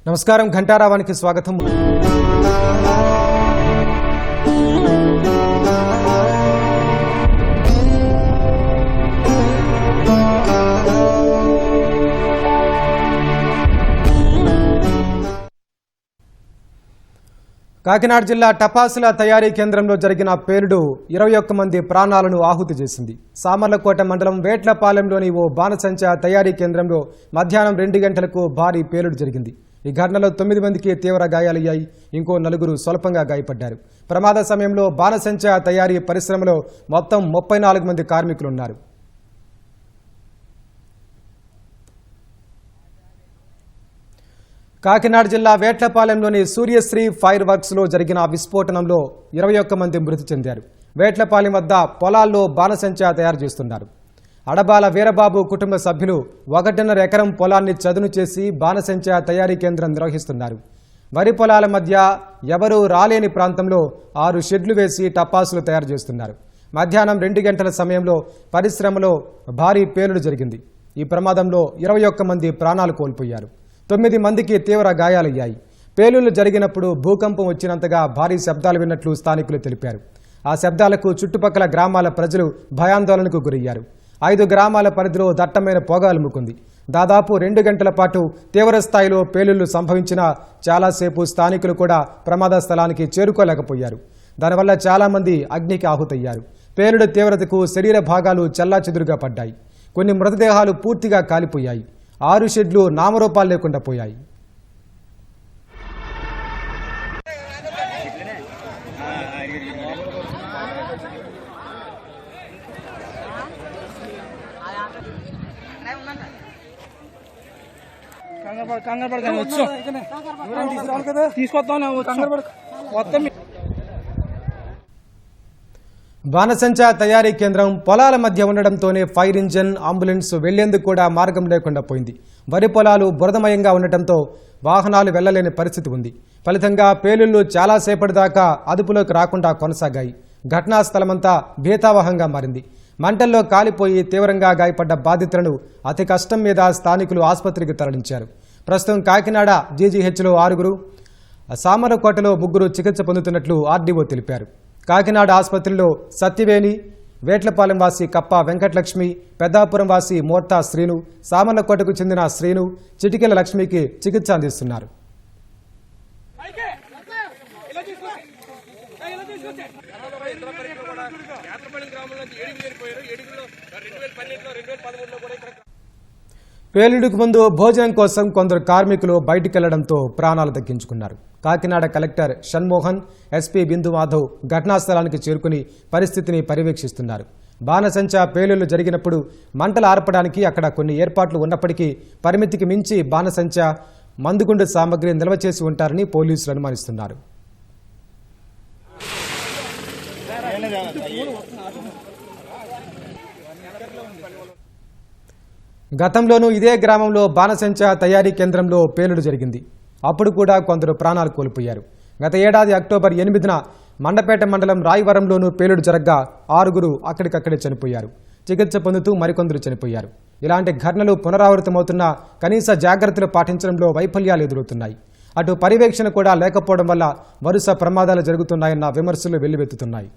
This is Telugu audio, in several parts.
నమస్కారం ఘంటారావానికి స్వాగతం. కాకినాడ జిల్లా టపాసుల తయారీ కేంద్రంలో జరిగిన పేలుడు 21 మంది ప్రాణాలను ఆహుతి చేసింది. సామర్లకోట మండలం వేట్లపాలెంలోని ఓ బాణసంచా తయారీ కేంద్రంలో మధ్యాహ్నం 2 గంటలకు భారీ పేలుడు జరిగింది. ఈ ఘటనలో 9 మందికి తీవ్ర గాయాలయ్యాయి. ఇంకో 4 స్వల్పంగా గాయపడ్డారు. ప్రమాద సమయంలో బాణసంచా తయారీ పరిశ్రమలో మొత్తం 34 మంది కార్మికులున్నారు. కాకినాడ జిల్లా వేట్లపాలెంలోని సూర్యశ్రీ ఫైర్ వర్క్స్ లో జరిగిన విస్ఫోటనంలో 21 మంది మృతి చెందారు. వేట్లపాలెం వద్ద పొలాల్లో బాణసంచా తయారు చేస్తున్నారు. అడబాల వీరబాబు కుటుంబ సభ్యులు 1.5 ఎకరం పొలాన్ని చదును చేసి బాణసంచా తయారీ కేంద్రం నిర్వహిస్తున్నారు. వరి పొలాల మధ్య ఎవరూ రాలేని ప్రాంతంలో 6 షెడ్లు వేసి టపాసులు తయారు చేస్తున్నారు. మధ్యాహ్నం 2 గంటల సమయంలో పరిశ్రమలో భారీ పేలుడు జరిగింది. ఈ ప్రమాదంలో 21 మంది ప్రాణాలు కోల్పోయారు. 9 మందికి తీవ్ర గాయాలయ్యాయి. పేలుళ్లు జరిగినప్పుడు భూకంపం వచ్చినంతగా భారీ శబ్దాలు విన్నట్లు స్థానికులు తెలిపారు. ఆ శబ్దాలకు చుట్టుపక్కల గ్రామాల ప్రజలు భయాందోళనకు గురయ్యారు. 5 గ్రామాల పరిధిలో దట్టమైన పొగ అలుముకుంది. దాదాపు 2 గంటల పాటు తీవ్ర స్థాయిలో పేలుళ్లు సంభవించినా చాలాసేపు స్థానికులు కూడా ప్రమాద స్థలానికి చేరుకోలేకపోయారు. దానివల్ల చాలామంది అగ్నికి ఆహుతయ్యారు. పేలుడు తీవ్రతకు శరీర భాగాలు చెల్లాచెదురుగా పడ్డాయి. కొన్ని మృతదేహాలు పూర్తిగా కాలిపోయాయి. 6 షెడ్లు నామరూపాలు లేకుండా పోయాయి. బాణసంచా తయారీ కేంద్రం పొలాల మధ్య ఉండడంతోనే ఫైర్ ఇంజన్, అంబులెన్స్ వెళ్లేందుకు కూడా మార్గం లేకుండా పోయింది. వరి పొలాలు బురదమయంగా ఉండటంతో వాహనాలు వెళ్లలేని పరిస్థితి ఉంది. ఫలితంగా పేలుళ్లు చాలాసేపటి దాకా అదుపులోకి రాకుండా కొనసాగాయి. ఘటనా స్థలమంతా భీతావహంగా మారింది. మంటల్లో కాలిపోయి తీవ్రంగా గాయపడ్డ బాధితులను అతి కష్టం మీద స్థానికులు ఆసుపత్రికి తరలించారు. ప్రస్తుతం కాకినాడ జీజీహెచ్లో 6, సామర్లకోటలో 3 చికిత్స పొందుతున్నట్లు ఆర్డీఓ తెలిపారు. కాకినాడ ఆసుపత్రిలో సత్యవేణి, వేట్లపాలెం వాసి కప్ప వెంకటలక్ష్మి, పెద్దాపురం వాసి మోర్తా శ్రీను, సామర్లకోటకు చెందిన శ్రీను, చిటికెల లక్ష్మికి చికిత్స అందిస్తున్నారు. పేలుడుకు ముందు భోజనం కోసం కొందరు కార్మికులు బయటికెళ్లడంతో ప్రాణాలు దక్కించుకున్నారు. కాకినాడ కలెక్టర్ షణ్మోహన్, ఎస్పీ బిందు మాధవ్ ఘటనా స్థలానికి చేరుకుని పరిస్థితిని పర్యవేక్షిస్తున్నారు. బాణసంచా పేలుళ్లు జరిగినప్పుడు మంటలు ఆర్పడానికి అక్కడ కొన్ని ఏర్పాట్లు ఉన్నప్పటికీ పరిమితికి మించి బాణసంచా, మందుగుండు సామగ్రి నిల్వ చేసి ఉంటారని పోలీసులు అనుమానిస్తున్నారు. గతంలోనూ ఇదే గ్రామంలో బాణసంచా తయారీ కేంద్రంలో పేలుడు జరిగింది. అప్పుడు కూడా కొందరు ప్రాణాలు కోల్పోయారు. గత ఏడాది అక్టోబర్ 8న మండపేట మండలం రాయవరంలోనూ పేలుడు జరగ్గా 6 అక్కడికక్కడే చనిపోయారు. చికిత్స పొందుతూ మరికొందరు చనిపోయారు. ఇలాంటి ఘటనలు పునరావృతమవుతున్నా కనీస జాగ్రత్తలు పాటించడంలో వైఫల్యాలు ఎదురవుతున్నాయి. అటు పర్యవేక్షణ కూడా లేకపోవడం వల్ల వరుస ప్రమాదాలు జరుగుతున్నాయన్న విమర్శలు వెల్లువెత్తుతున్నాయి.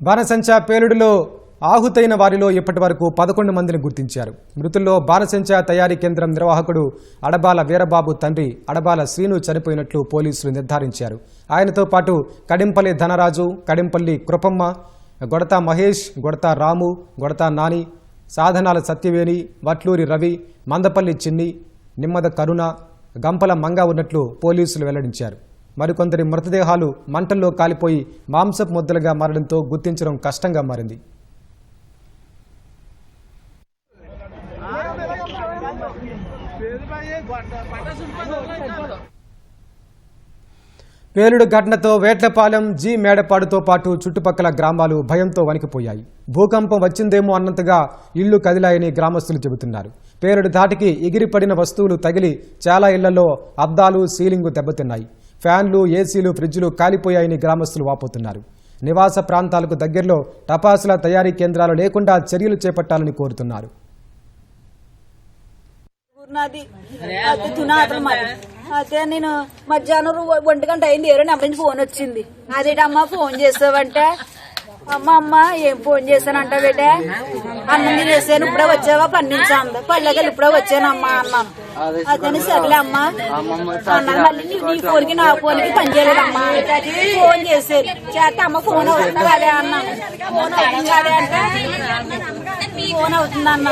బాణసంచా పేలుడులో ఆహుతైన వారిలో ఇప్పటి వరకు 11 మందిని గుర్తించారు. మృతుల్లో బాణసంచా తయారీ కేంద్రం నిర్వాహకుడు అడబాల వీరబాబు తండ్రి అడబాల శ్రీను చనిపోయినట్లు పోలీసులు నిర్ధారించారు. ఆయనతో పాటు కడింపల్లి ధనరాజు, కడింపల్లి కృపమ్మ, గొడతా మహేష్, గొడతా రాము, గొడతా నాని, సాధనాల సత్యవేణి, వట్లూరి రవి, మందపల్లి చిన్ని, నిమ్మద కరుణ, గంపల మంగ ఉన్నట్లు పోలీసులు వెల్లడించారు. మరికొందరి మృతదేహాలు మంటల్లో కాలిపోయి మాంసపు ముద్దలుగా మారడంతో గుర్తించడం కష్టంగా మారింది. పేలుడు ఘటనతో వేట్లపాలెం, జి మేడపాడుతో పాటు చుట్టుపక్కల గ్రామాలు భయంతో వణికిపోయాయి. భూకంపం వచ్చిందేమో అన్నంతగా ఇళ్లు కదిలాయని గ్రామస్తులు చెబుతున్నారు. పేలుడు ధాటికి ఎగిరిపడిన వస్తువులు తగిలి చాలా ఇళ్లలో అద్దాలు, సీలింగు దెబ్బతిన్నాయి. ఫ్యాన్లు, ఏసీలు, ఫ్రిడ్జ్లు కాలిపోయాయని గ్రామస్తులు వాపోతున్నారు. నివాస ప్రాంతాలకు దగ్గరలో టపాసుల తయారీ కేంద్రాలు లేకుండా చర్యలు చేపట్టాలని కోరుతున్నారు. అదే నేను మధ్యాహ్నం 1 గంట అయింది, ఎవరో నెంబర్ నుంచి ఫోన్ వచ్చింది. అదేటమ్మా ఫోన్ చేసావంటే, అమ్మ ఏం ఫోన్ చేశానంట బేటే, అన్నం చేశాను ఇప్పుడే వచ్చావా, పని నుంచి అంద పళ్ళకెళ్ళి ఇప్పుడే వచ్చాను అమ్మా అన్నాను. అతని సర్లే అమ్మా అన్నాను. మళ్ళీ నీ ఫోన్కి నా ఫోన్కి పని చేయలేదమ్మా, ఫోన్ చేసేది చేస్తే అమ్మ ఫోన్ అవుతుంది అదే అన్నాను. ఫోన్ అవుతుంది అదే అంటే ఫోన్ అవుతుంది అన్నా.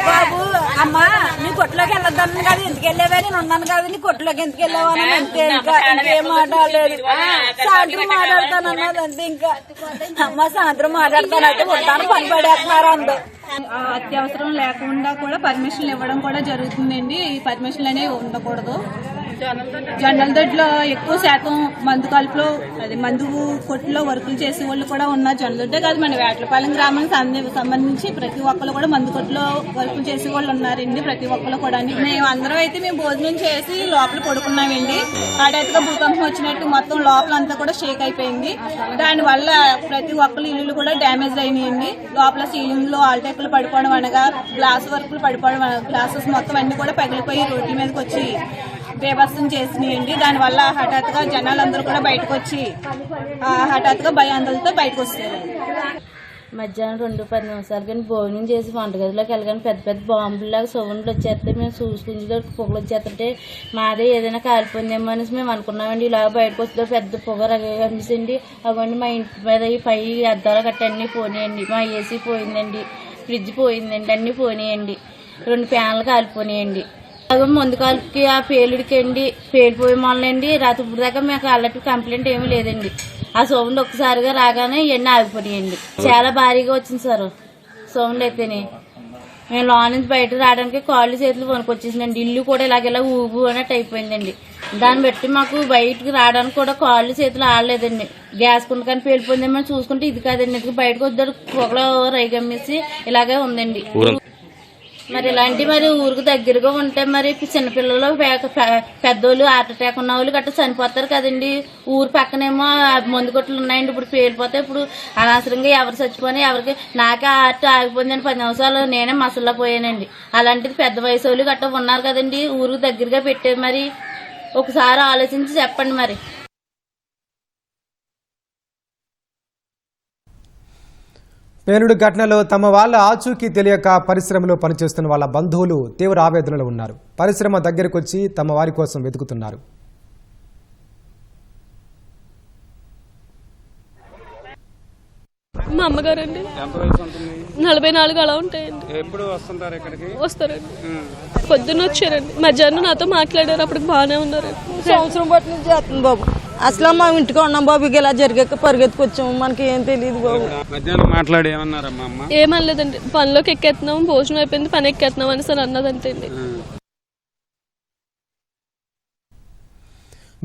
బాబు అమ్మా నీ కొట్లోకి వెళ్ళొద్దాను కదా, ఎందుకు వెళ్ళావా, నేను ఉన్నాను కదా, నీ కొట్లోకి ఎందుకు వెళ్ళావా అని అంతే. ఇంకా ఇంకేం మాట్లాడలేదు. సాయంత్రం మాట్లాడతాను అన్నది అంతే. ఇంకా అమ్మ సాయంత్రం మాట్లాడతాను అయితే ఉంటాను, పని పడేస్తున్నారు అందరూ. అత్యవసరం లేకుండా కూడా పర్మిషన్లు ఇవ్వడం కూడా జరుగుతుందండి. ఈ పర్మిషన్లు అనేవి ఉండకూడదు. జొన్నల దొడ్లో ఎక్కువ శాతం మందు కలుపులో అది మందు కొట్టులో వర్కులు చేసే వాళ్ళు కూడా ఉన్నారు. జొన్నల దొడ్డే కాదు, మన వేటలపాలెం గ్రామానికి సంబంధించి ప్రతి ఒక్కరు కూడా మందు కొట్టులో వర్కులు చేసే వాళ్ళు ఉన్నారండి. ప్రతి ఒక్కరు కూడా మేము అందరం అయితే మేము భోజనం చేసి లోపల పడుకున్నామండి. ఆడేతగా భూకంపం వచ్చినట్టు మొత్తం లోపలంతా కూడా షేక్ అయిపోయింది. దానివల్ల ప్రతి ఒక్కరు ఇల్లు కూడా డ్యామేజ్ అయినాయండి. లోపల సీలింగ్ లో ఆల్టెక్లు పడిపోవడం అనగా గ్లాస్ వర్కులు పడిపోవడం, గ్లాసెస్ మొత్తం అన్ని కూడా పగిలిపోయి రోడ్ల మీదకి వచ్చి బేభత్సం చేసినాయండి. దానివల్ల హఠాత్తుగా జనాలందరూ కూడా బయటకు వచ్చి హఠాత్తుగా భయాందోళనతో బయటకు వస్తారు. మధ్యాహ్నం 2:10 కానీ భోజనం చేసి వంటగదిలోకి వెళ్ళగానే పెద్ద పెద్ద బాంబులాగా సౌండ్లు వచ్చేస్తే మేము చూసుకుంటే పొగలు వచ్చేస్తుంటే మాదే ఏదైనా కాలిపోయిందేమో అనేసి మేము అనుకున్నామండి. ఇలా బయటకు వస్తే పెద్ద పొగ కనిపిస్తుంది. అవన్నీ మా ఇంటి మీద ఈ పై అద్దాలు గట్ట అన్నీ పోనీయండి. మా ఏసీ పోయిందండి, ఫ్రిడ్జ్ పోయిందండి, అన్నీ పోనీయండి. 2 ఫ్యాన్లు కాలిపోయినాయండి. ముందు కాలుకి ఆ పేలుడికండి పేలిపోయే మొదలండి. రాత్రి ఇప్పుడు దాకా మాకు అలాంటి కంప్లైంట్ ఏమీ లేదండి. ఆ సౌండ్ ఒక్కసారిగా రాగానే ఇవన్నీ ఆగిపోయాయండి. చాలా భారీగా వచ్చింది సార్ సౌండ్ అయితేనే. మేము లోన్ నుంచి బయట రావడానికి కాళ్ళు చేతులు వణుకొచ్చేసిందండి. ఇల్లు కూడా ఇలాగ ఊబు అన్నట్టు అయిపోయిందండి. దాన్ని బట్టి మాకు బయటకు రావడానికి కూడా కాళ్ళు చేతులు ఆడలేదండి. గ్యాస్ కుండ కానీ పేలిపోయిందేమో చూసుకుంటే ఇది కాదండి. ఎందుకు బయటకు వద్దాడు పొగలో రైగమ్మేసి ఇలాగే ఉందండి. మరి ఇలాంటి మరి ఊరికి దగ్గరగా ఉంటే మరి చిన్నపిల్లలు పెద్దోళ్ళు హార్ట్ అటాక్ ఉన్న వాళ్ళు గట్రా చనిపోతారు కదండి. ఊరు పక్కనేమో మందు కొట్లు ఉన్నాయండి. ఇప్పుడు పేలిపోతే ఇప్పుడు అనవసరంగా ఎవరు చచ్చిపోయినా ఎవరికి నాకే హార్ట్ ఆగిపోయిందని 10 నిమిషాలు నేనే మసల్లో పోయానండి. అలాంటిది పెద్ద వయసు వాళ్ళు గట్రా ఉన్నారు కదండి. ఊరికి దగ్గరగా పెట్టే మరి ఒకసారి ఆలోచించి చెప్పండి. మరి పేలుడు ఘటనలో తమ వాళ్ళ ఆచూకీ తెలియక పరిశ్రమలో పనిచేస్తున్న వాళ్ళ బంధువులు తీవ్ర ఆవేదనలో ఉన్నారు. పరిశ్రమ దగ్గరకు వచ్చి తమ వారి కోసం వెతుకుతున్నారు. మా అమ్మగారండి 44 అలా ఉంటాయండి. ఎప్పుడు వస్తుంటారు ఇక్కడికి? వస్తారండి. పొద్దున్న వచ్చారండి, మధ్యాహ్నం నాతో మాట్లాడారు. అప్పుడు బాగానే ఉన్నారండి. సంవత్సరం బట్టి నుంచి చేస్తుంది బాబు. అసలు మా ఇంటికి ఉన్నాం బాబు, ఇలా జరిగాక పరిగెత్తుకొచ్చాము, మనకి ఏం తెలియదు బాబు. మధ్యాహ్నం మాట్లాడి ఏమన్నారమ్మా అమ్మ? ఏమనలేదండి. పనిలోకి ఎక్కేస్తున్నాం, భోజనం అయిపోయింది, పని ఎక్కేస్తున్నాం అని సార్ అన్నదంటే అండి.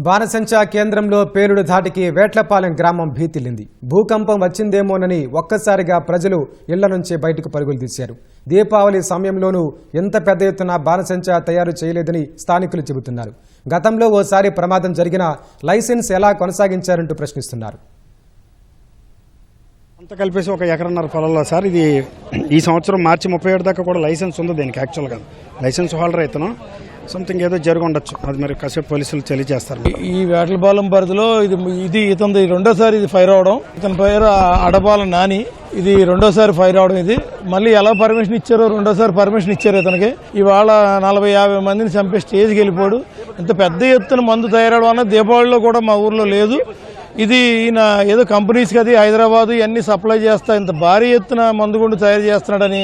బాణసంచా కేంద్రంలో పేలుడు ధాటికి వేట్లపాలెం గ్రామం భీతిల్లింది. భూకంపం వచ్చిందేమోనని ఒక్కసారిగా ప్రజలు ఇళ్ల నుంచి బయటకు పరుగులు తీశారు. దీపావళి సమయంలోనూ ఎంత పెద్ద ఎత్తున బాణసంచా తయారు చేయలేదని స్థానికులు చెబుతున్నారు. గతంలో ఓసారి ప్రమాదం జరిగినా లైసెన్స్ ఎలా కొనసాగించారంటూ ప్రశ్నిస్తున్నారు. అంతా కలిపేసి 1.5 ఎకరాల పొలంలో సార్ ఇది ఈ సంవత్సరం మార్చి 37 దాకా కూడా లైసెన్స్ ఉంది దీనికి. యాక్చువల్గా లైసెన్స్ హోల్డర్ అయితేనో సంథింగ్ ఏదో జరిగి ఉండొచ్చు, అది మరి కాసేపు పోలీసులు తెలియజేస్తారు. ఈ వేటలపాలెం పరిధిలో ఇతని రెండోసారి ఇది ఫైర్ అవడం. ఇతని పేరు అడబాల నాని. ఇది రెండోసారి ఫైర్ అవడం. ఇది మళ్ళీ ఎలా పర్మిషన్ ఇచ్చారో రెండోసారి పర్మిషన్ ఇచ్చారు ఇతనికి. ఇవాళ 40-50 మందిని చంపే స్టేజ్కి వెళ్ళిపోడు. ఇంత పెద్ద ఎత్తున మందు తయారవడం అన్నది దీపావళిలో కూడా మా ఊర్లో లేదు. ఇది ఈయన ఏదో కంపెనీస్కి అది హైదరాబాద్ ఇవన్నీ సప్లై చేస్తా ఇంత భారీ ఎత్తున మందుగుండు తయారు చేస్తున్నాడని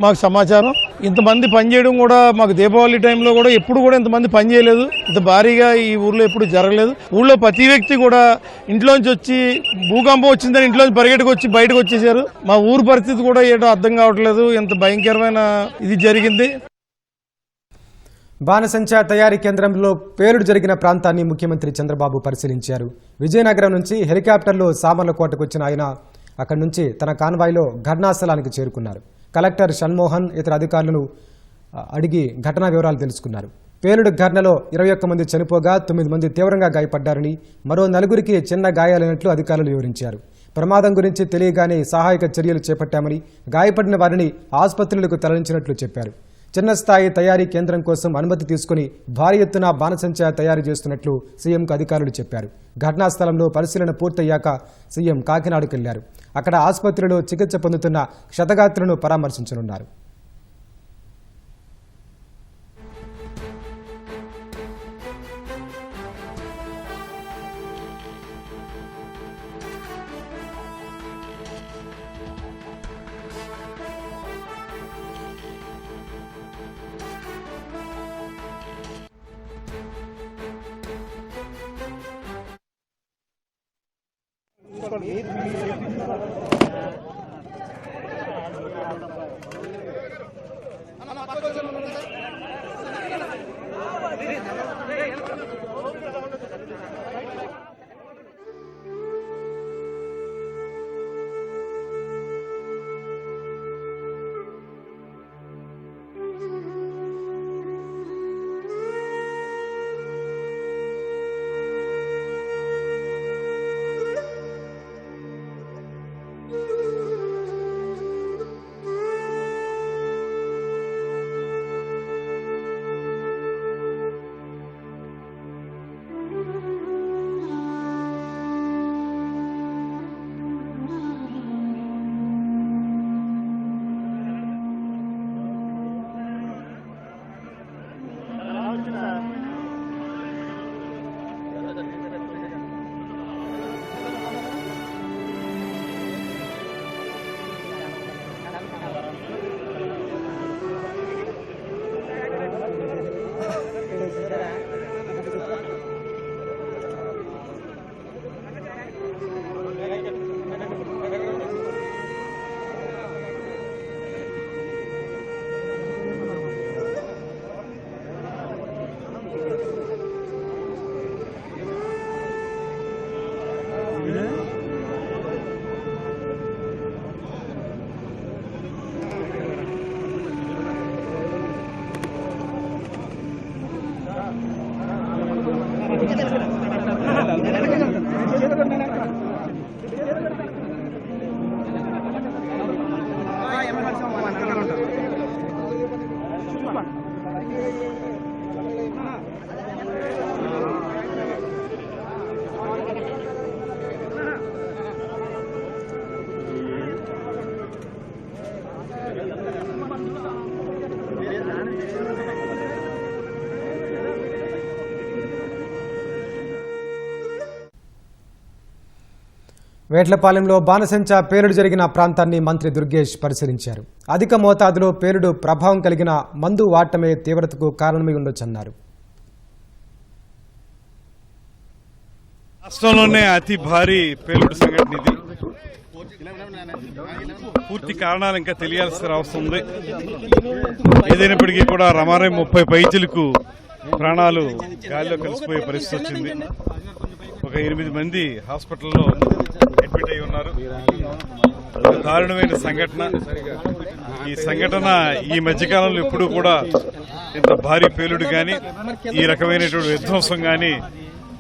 మాకు సమాచారం. ఇంతమంది పనిచేయడం కూడా మాకు దీపావళి టైంలో కూడా ఎప్పుడు కూడా ఇంతమంది పనిచేయలేదు. ఇంత భారీగా ఈ ఊర్లో ఎప్పుడు జరగలేదు. ఊళ్ళో ప్రతి వ్యక్తి కూడా ఇంట్లోంచి వచ్చి భూకంపం వచ్చిందని ఇంట్లోంచి పరిగెట్టుకు వచ్చి బయటకు వచ్చేసారు. మా ఊరు పరిస్థితి కూడా ఏంటో అర్థం కావట్లేదు. ఇంత భయంకరమైన ఇది జరిగింది. బాణసంచా తయారీ కేంద్రంలో పేలుడు జరిగిన ప్రాంతాన్ని ముఖ్యమంత్రి చంద్రబాబు పరిశీలించారు. విజయనగరం నుంచి హెలికాప్టర్లో సామర్లకోటకు వచ్చిన ఆయన అక్కడి నుంచి తన కాన్వాయ్లో ఘటనాస్థలానికి చేరుకున్నారు. కలెక్టర్ షణ్మోహన్ ఇతర అధికారులను అడిగి ఘటనా వివరాలు తెలుసుకున్నారు. పేలుడు ఘటనలో 21 మంది చనిపోగా 9 మంది తీవ్రంగా గాయపడ్డారని, మరో 4గురికి చిన్న గాయాలైనట్లు అధికారులు వివరించారు. ప్రమాదం గురించి తెలియగానే సహాయక చర్యలు చేపట్టామని, గాయపడిన వారిని ఆసుపత్రులకు తరలించినట్లు చెప్పారు. చిన్న స్థాయి తయారీ కేంద్రం కోసం అనుమతి తీసుకుని భారీ ఎత్తున బాణసంచా తయారు చేస్తున్నట్లు సీఎంకు అధికారులు చెప్పారు. ఘటనా స్థలంలో పరిశీలన పూర్తయ్యాక సీఎం కాకినాడకు వెళ్లారు. అక్కడ ఆసుపత్రిలో చికిత్స పొందుతున్న క్షతగాత్రులను పరామర్శించనున్నారు. వేట్లపాలెంలో బాణసంచా పేలుడు జరిగిన ప్రాంతాన్ని మంత్రి దుర్గేష్ పరిశీలించారు. అధిక మోతాదులో పేలుడు ప్రభావం కలిగిన మందు వాడటమే తీవ్రతకు కారణమై ఉండొచ్చన్నారు. రాష్ట్రంలోనే అతి భారీ పేలుడు సంఘటన ఇది. పూర్తి కారణాలు ఇంకా తెలియాల్సిన అవసరం ఉంది. ఏదైనప్పటికీ కూడా రమారే 30 పైచిలకు ప్రాణాలు గాలిలో కలిసిపోయే పరిస్థితి వచ్చింది. ఒక 8 మంది హాస్పిటల్లో అడ్మిట్ అయి ఉన్నారు. దారుణమైన సంఘటన. ఈ సంఘటన ఈ మధ్యకాలంలో ఎప్పుడూ కూడా ఇంత భారీ పేలుడు గాని ఈ రకమైనటువంటి విధ్వంసం గాని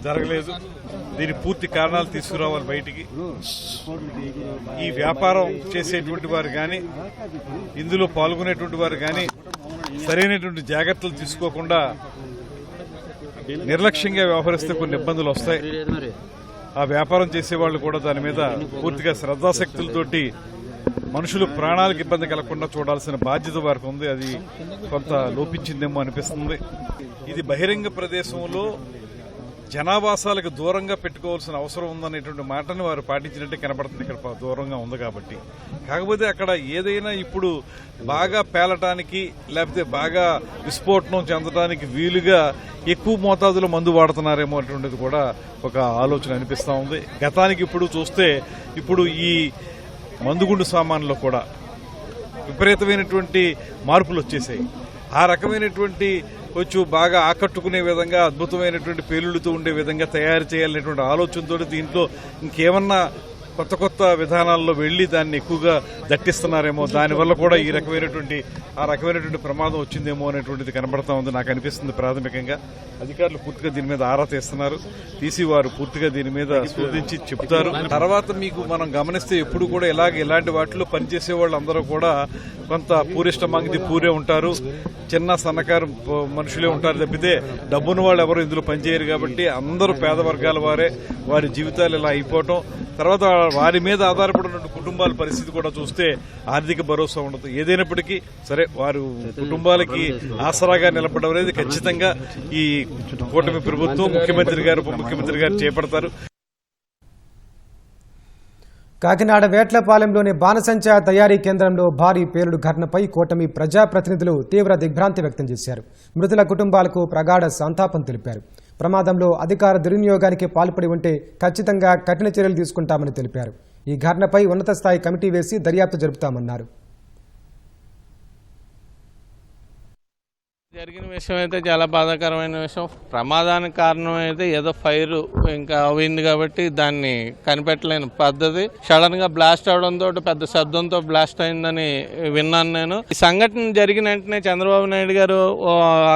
జరగలేదు. దీని పూర్తి కారణాలు తీసుకురావాలి బయటికి. ఈ వ్యాపారం చేసేటువంటి వారు గాని ఇందులో పాల్గొనేటువంటి వారు గాని సరైనటువంటి జాగ్రత్తలు తీసుకోకుండా నిర్లక్ష్యంగా వ్యవహరిస్తే కొన్ని ఇబ్బందులు వస్తాయి. ఆ వ్యాపారం చేసేవాళ్లు కూడా దాని మీద పూర్తిగా శ్రద్ధాశక్తులతోటి మనుషులు ప్రాణాలకు ఇబ్బంది కలగకుండా చూడాల్సిన బాధ్యత వారికి ఉంది. అది కొంత లోపించిందేమో అనిపిస్తుంది. ఇది బహిరంగ ప్రదేశంలో జనావాసాలకు దూరంగా పెట్టుకోవాల్సిన అవసరం ఉందనేటువంటి మాటని వారు పాటించినట్టే కనబడుతుంది. ఇక్కడ దూరంగా ఉంది కాబట్టి. కాకపోతే అక్కడ ఏదైనా ఇప్పుడు బాగా పేలటానికి లేకపోతే బాగా విస్ఫోటనం చెందడానికి వీలుగా ఎక్కువ మోతాదులో మందు వాడుతున్నారేమో అటువంటిది కూడా ఒక ఆలోచన అనిపిస్తూ ఉంది. గతానికి ఇప్పుడు చూస్తే ఇప్పుడు ఈ మందుగుండు సామాన్లో కూడా విపరీతమైనటువంటి మార్పులు వచ్చేసాయి. ఆ రకమైనటువంటి కొంచెం బాగా ఆకట్టుకునే విధంగా అద్భుతమైనటువంటి పేలుళ్లతో ఉండే విధంగా తయారు చేయాలనేటువంటి ఆలోచనతో దీంట్లో ఇంకేమన్నా కొత్త కొత్త విధానాల్లో వెళ్లి దాన్ని ఎక్కువగా దట్టిస్తున్నారేమో, దానివల్ల కూడా ఈ రకమైనటువంటి ప్రమాదం వచ్చిందేమో అనేటువంటిది కనబడతా ఉంది. నాకు అనిపిస్తుంది ప్రాథమికంగా అధికారులు పూర్తిగా దీని మీద ఆరా తీస్తున్నారు. తీసి వారు పూర్తిగా దీని మీద శోధించి చెబుతారు. తర్వాత మీకు మనం గమనిస్తే ఎప్పుడు కూడా ఇలాంటి వాటిలో పనిచేసే వాళ్ళు అందరూ కూడా కొంత పూరిష్ట మంది పూరే ఉంటారు, చిన్న సన్నకారు మనుషులే ఉంటారు తప్పితే డబ్బున్న వాళ్ళు ఎవరు ఇందులో పనిచేయరు. కాబట్టి అందరూ పేద వర్గాల వారి జీవితాలు ఇలా అయిపోవటం, తర్వాత వారి మీద ఆధారపడిన కుటుంబాల పరిస్థితి కూడా చూస్తే ఆర్థిక భరోసా ఉండదు. ఏదైనప్పటికీ సరే వారు కుటుంబాలకి ఆసరాగా నిలబడడం అనేది ఖచ్చితంగా ఈ కూటమి ప్రభుత్వం, ముఖ్యమంత్రి గారు, ఉప ముఖ్యమంత్రి గారు చేపడతారు. కాకినాడ వేట్లపాలెంలోని బాణసంచా తయారీ కేంద్రంలో భారీ పేలుడు ఘటనపై కూటమి ప్రజాప్రతినిధులు తీవ్ర దిగ్భ్రాంతి వ్యక్తం చేశారు. మృతుల కుటుంబాలకు ప్రగాఢ సంతాపం తెలిపారు. ప్రమాదంలో అధికార దుర్వినియోగానికి పాల్పడి ఉంటే ఖచ్చితంగా కఠిన చర్యలు తీసుకుంటామని తెలిపారు. ఈ ఘటనపై ఉన్నత స్థాయి కమిటీ వేసి దర్యాప్తు జరుపుతామన్నారు. జరిగిన విషయం అయితే చాలా బాధాకరమైన విషయం. ప్రమాదానికి కారణం అయితే ఏదో ఫైర్ ఇంకా అయింది కాబట్టి దాన్ని కనిపెట్టలేని పద్ధతి. సడన్ గా బ్లాస్ట్ అవడంతో పెద్ద శబ్దంతో బ్లాస్ట్ అయిందని విన్నాను నేను. ఈ సంఘటన జరిగిన వెంటనే చంద్రబాబు నాయుడు గారు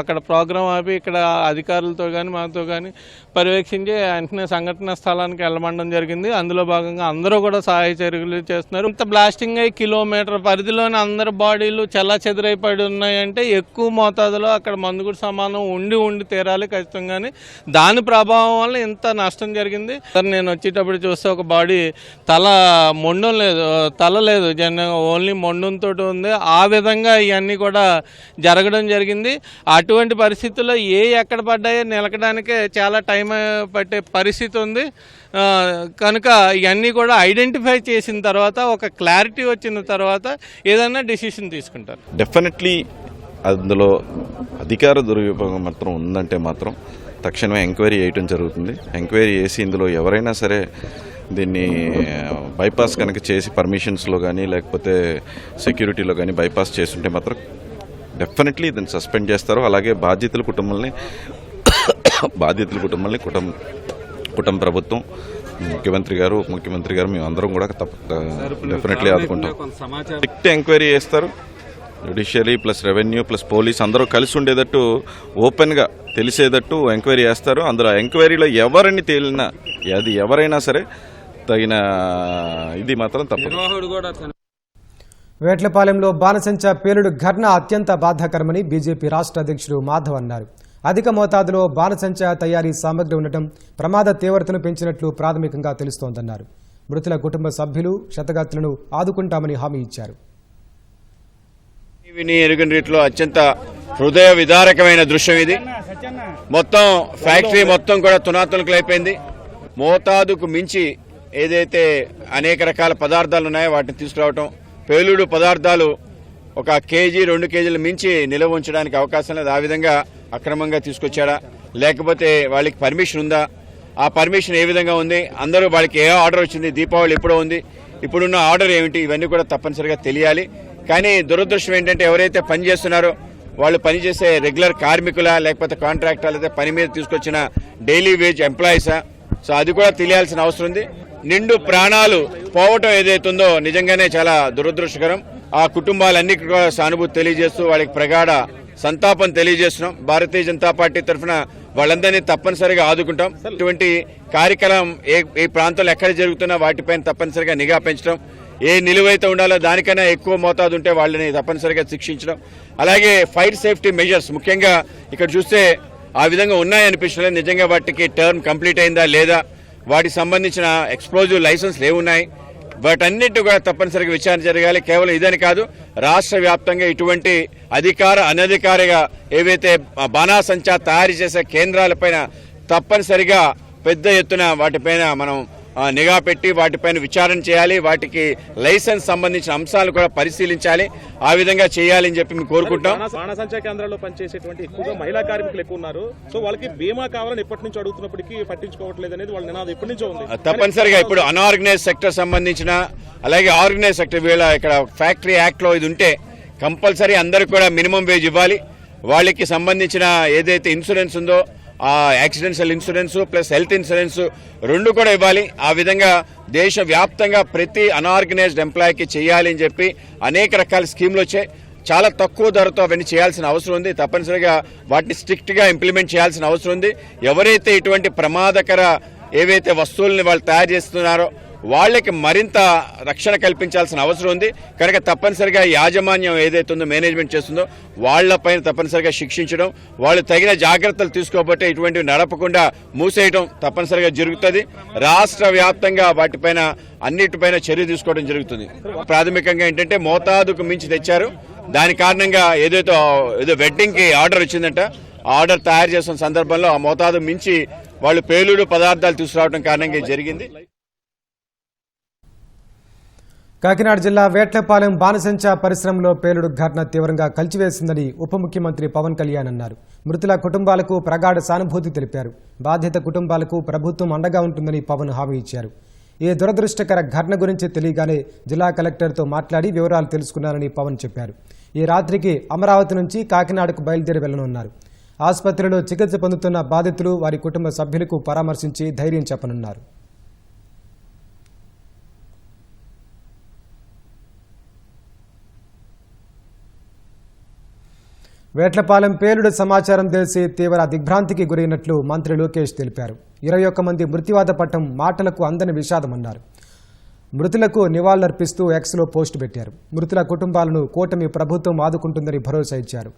అక్కడ ప్రోగ్రాం ఆపి ఇక్కడ అధికారులతో కానీ మాతో కానీ పర్యవేక్షించి వెంటనే సంఘటన స్థలానికి వెళ్ళమండం జరిగింది. అందులో భాగంగా అందరూ కూడా సహాయ చర్యలు చేస్తున్నారు. ఇంత బ్లాస్టింగ్ అయ్యి కిలోమీటర్ పరిధిలోని అందరి బాడీలు చెల్లాచెదురైపడి ఉన్నాయంటే ఎక్కువ మోతాదులో అక్కడ మందుగుడు సమానం ఉండి తీరాలి ఖచ్చితంగానే. దాని ప్రభావం వల్ల ఇంత నష్టం జరిగింది. నేను వచ్చేటప్పుడు చూస్తే ఒక బాడీ తల లేదు, ఓన్లీ మొండంతో ఉంది. ఆ విధంగా ఇవన్నీ కూడా జరగడం జరిగింది. అటువంటి పరిస్థితుల్లో ఎక్కడ పడ్డాయో నిలకడానికే చాలా టైం పట్టే పరిస్థితి ఉంది. కనుక ఇవన్నీ కూడా ఐడెంటిఫై చేసిన తర్వాత, ఒక క్లారిటీ వచ్చిన తర్వాత ఏదైనా డిసిషన్ తీసుకుంటారు. డెఫినెట్లీ అందులో అధికార దుర్వినియోగం మాత్రం ఉందంటే మాత్రం తక్షణమే ఎంక్వైరీ చేయటం జరుగుతుంది. ఎంక్వైరీ చేసి ఇందులో ఎవరైనా సరే దీన్ని బైపాస్ కనుక చేసి పర్మిషన్స్లో కానీ లేకపోతే సెక్యూరిటీలో కానీ బైపాస్ చేస్తుంటే మాత్రం డెఫినెట్లీ దీన్ని సస్పెండ్ చేస్తారు. అలాగే బాధితుల కుటుంబాలని కుటుంబ ప్రభుత్వం, ముఖ్యమంత్రి గారు, ఉప ముఖ్యమంత్రి గారు, మేమందరం కూడా డెఫినెట్లీ ఆదుకుంటాం. స్ట్రిక్ట్ ఎంక్వైరీ చేస్తారు. Judiciary plus revenue plus police అందరూ కలిసి ఉండేటట్టు, ఓపెన్గా తెలిసేటట్టు ఎంక్వైరీ చేస్తారు. అందులో ఎంక్వైరీలో ఎవరిని తేలినా అది ఎవరైనా సరే తగిన ఇది మాత్రం తప్పదు. వేట్లపాలెంలో బాణసంచా పేలుడు ఘటన అత్యంత బాధాకరమని బీజేపీ రాష్ట్ర అధ్యక్షుడు మాధవ్ అన్నారు. అధిక మోతాదులో బాణసంచా తయారీ సామగ్రి ఉండటం ప్రమాద తీవ్రతను పెంచినట్లు ప్రాథమికంగా తెలుస్తోందన్నారు. మృతుల కుటుంబ సభ్యులు క్షతగాత్రులను ఆదుకుంటామని హామీ ఇచ్చారు. ఎరుగని రీతిలో అత్యంత హృదయ విదారకమైన దృశ్యం ఇది. మొత్తం ఫ్యాక్టరీ మొత్తం కూడా తునాతునకలైపోయింది. మోతాదుకు మించి ఏదైతే అనేక రకాల పదార్థాలు ఉన్నాయో వాటిని తీసుకురావటం, పేలుడు పదార్థాలు 1 కేజీ 2 కేజీలు మించి నిల్వ ఉంచడానికి అవకాశం లేదు. ఆ విధంగా అక్రమంగా తీసుకొచ్చాడా, లేకపోతే వాళ్ళకి పర్మిషన్ ఉందా, ఆ పర్మిషన్ ఏ విధంగా ఉంది, అందరూ వాళ్ళకి ఏ ఆర్డర్ వచ్చింది, దీపావళి ఎప్పుడో ఉంది, ఇప్పుడున్న ఆర్డర్ ఏమిటి, ఇవన్నీ కూడా తప్పనిసరిగా తెలియాలి. కానీ దురదృష్టం ఏంటంటే ఎవరైతే పని చేస్తున్నారో వాళ్ళు పనిచేసే రెగ్యులర్ కార్మికులా, లేకపోతే కాంట్రాక్టర్లు, లేదా పని మీద తీసుకొచ్చిన డైలీ వేజ్ ఎంప్లాయీసా, సో అది కూడా తెలియాల్సిన అవసరం ఉంది. నిండు ప్రాణాలు పోవటం ఏదైతుందో నిజంగానే చాలా దురదృష్టకరం. ఆ కుటుంబాలన్నిటికీ కూడా సానుభూతి తెలియజేస్తూ వాళ్ళకి ప్రగాఢ సంతాపం తెలియజేస్తున్నాం. భారతీయ జనతా పార్టీ తరఫున వాళ్ళందరినీ తప్పనిసరిగా ఆదుకుంటాం. ఇటువంటి కార్యక్రమం ఏ ప్రాంతంలో ఎక్కడ జరుగుతున్నా వాటిపైన తప్పనిసరిగా నిఘా పెంచడం, ఏ నిలువైతే ఉండాలో దానికన్నా ఎక్కువ మోతాదు ఉంటే వాళ్ళని తప్పనిసరిగా శిక్షించడం, అలాగే ఫైర్ సేఫ్టీ మెజర్స్ ముఖ్యంగా ఇక్కడ చూస్తే ఆ విధంగా ఉన్నాయనిపించలేదు. నిజంగా వాటికి టర్మ్ కంప్లీట్ అయిందా లేదా, వాటికి సంబంధించిన ఎక్స్ప్లోజివ్ లైసెన్స్లు ఏమున్నాయి, వాటన్నిటి కూడా తప్పనిసరిగా విచారణ జరగాలి. కేవలం ఇదని కాదు, రాష్ట్ర వ్యాప్తంగా ఇటువంటి అధికార అనధికారిగా ఏవైతే బాణాసంచా తయారు చేసే కేంద్రాలపైన తప్పనిసరిగా పెద్ద ఎత్తున వాటిపైన మనం నిఘా పెట్టి వాటిపైన విచారణ చేయాలి. వాటికి లైసెన్స్ సంబంధించిన అంశాలు కూడా పరిశీలించాలి. ఆ విధంగా చేయాలని చెప్పి మేము కోరుకుంటాం. బాణసంచా కేంద్రాల్లో పనిచేసేటువంటి ఎక్కువగా మహిళా కార్మికులు ఎక్కువ ఉన్నారు. సో వాళ్ళకి బీమా కావాలని ఎప్పటి నుంచి అడుగుతున్నప్పటికీ పట్టించుకోవట్లేదు అనేది వాళ్ళ నినాదం ఎప్పటి నుంచో ఉంది. తప్పనిసరిగా ఇప్పుడు అన్ఆర్గనైజ్ సెక్టర్ సంబంధించిన, అలాగే ఆర్గనైజ్ సెక్టర్ వీళ్ళ ఇక్కడ ఫ్యాక్టరీ యాక్ట్ లో ఇది ఉంటే కంపల్సరీ అందరికి కూడా మినిమం వేజ్ ఇవ్వాలి. వాళ్ళకి సంబంధించిన ఏదైతే ఇన్సూరెన్స్ ఉందో ఆ accidental insurance plus health insurance 2 కూడా ఇవ్వాలి. ఆ విధంగా దేశవ్యాప్తంగా ప్రతి అన్ఆర్గనైజ్డ్ ఎంప్లాయీకి చేయాలి అని చెప్పి అనేక రకాల స్కీమ్లు వచ్చాయి. చాలా తక్కువ ధరతో అవన్నీ చేయాల్సిన అవసరం ఉంది. తప్పనిసరిగా వాటిని స్ట్రిక్ట్గా ఇంప్లిమెంట్ చేయాల్సిన అవసరం ఉంది. ఎవరైతే ఇటువంటి ప్రమాదకర ఏవైతే వస్తువుల్ని వాళ్ళు తయారు చేస్తున్నారో వాళ్ళకి మరింత రక్షణ కల్పించాల్సిన అవసరం ఉంది. కనుక తప్పనిసరిగా యాజమాన్యం ఏదైతే ఉందో మేనేజ్మెంట్ చేస్తుందో వాళ్లపైన తప్పనిసరిగా శిక్షించడం, వాళ్ళు తగిన జాగ్రత్తలు తీసుకోకపోతే ఇటువంటివి నడపకుండా మూసేయడం తప్పనిసరిగా జరుగుతుంది. రాష్ట్ర వ్యాప్తంగా వాటిపైన అన్నిటిపైన చర్య తీసుకోవడం జరుగుతుంది. ప్రాథమికంగా ఏంటంటే మోతాదుకు మించి తెచ్చారు. దాని కారణంగా ఏదో వెడ్డింగ్ కి ఆర్డర్ వచ్చిందంట. ఆర్డర్ తయారు చేసిన సందర్భంలో ఆ మోతాదు మించి వాళ్ళు పేలుడు పదార్థాలు తీసుకురావడం కారణంగా జరిగింది. కాకినాడ జిల్లా వేట్లపాలెం బాణసంచా పరిశ్రమలో పేలుడు ఘటన తీవ్రంగా కలిచివేసిందని ఉప ముఖ్యమంత్రి పవన్ కళ్యాణ్ అన్నారు. మృతుల కుటుంబాలకు ప్రగాఢ సానుభూతి తెలిపారు. బాధిత కుటుంబాలకు ప్రభుత్వం అండగా ఉంటుందని పవన్ హామీ ఇచ్చారు. ఈ దురదృష్టకర ఘటన గురించి తెలియగానే జిల్లా కలెక్టర్తో మాట్లాడి వివరాలు తెలుసుకున్నారని పవన్ చెప్పారు. ఈ రాత్రికి అమరావతి నుంచి కాకినాడకు బయలుదేరి వెళ్లనున్నారు. ఆసుపత్రిలో చికిత్స పొందుతున్న బాధితులు వారి కుటుంబ సభ్యులకు పరామర్శించి ధైర్యం చెప్పనున్నారు. వేట్లపాలెం పేలుడు సమాచారం తెలిసి తీవ్ర దిగ్భ్రాంతికి గురైనట్లు మంత్రి లోకేష్ తెలిపారు. 21 మంది మృత్యువాత పట్టం మాటలకు అందని విషాదమన్నారు. మృతులకు నివాళులర్పిస్తూ ఎక్స్లో పోస్టు పెట్టారు. మృతుల కుటుంబాలను కూటమి ప్రభుత్వం ఆదుకుంటుందని భరోసా ఇచ్చారు.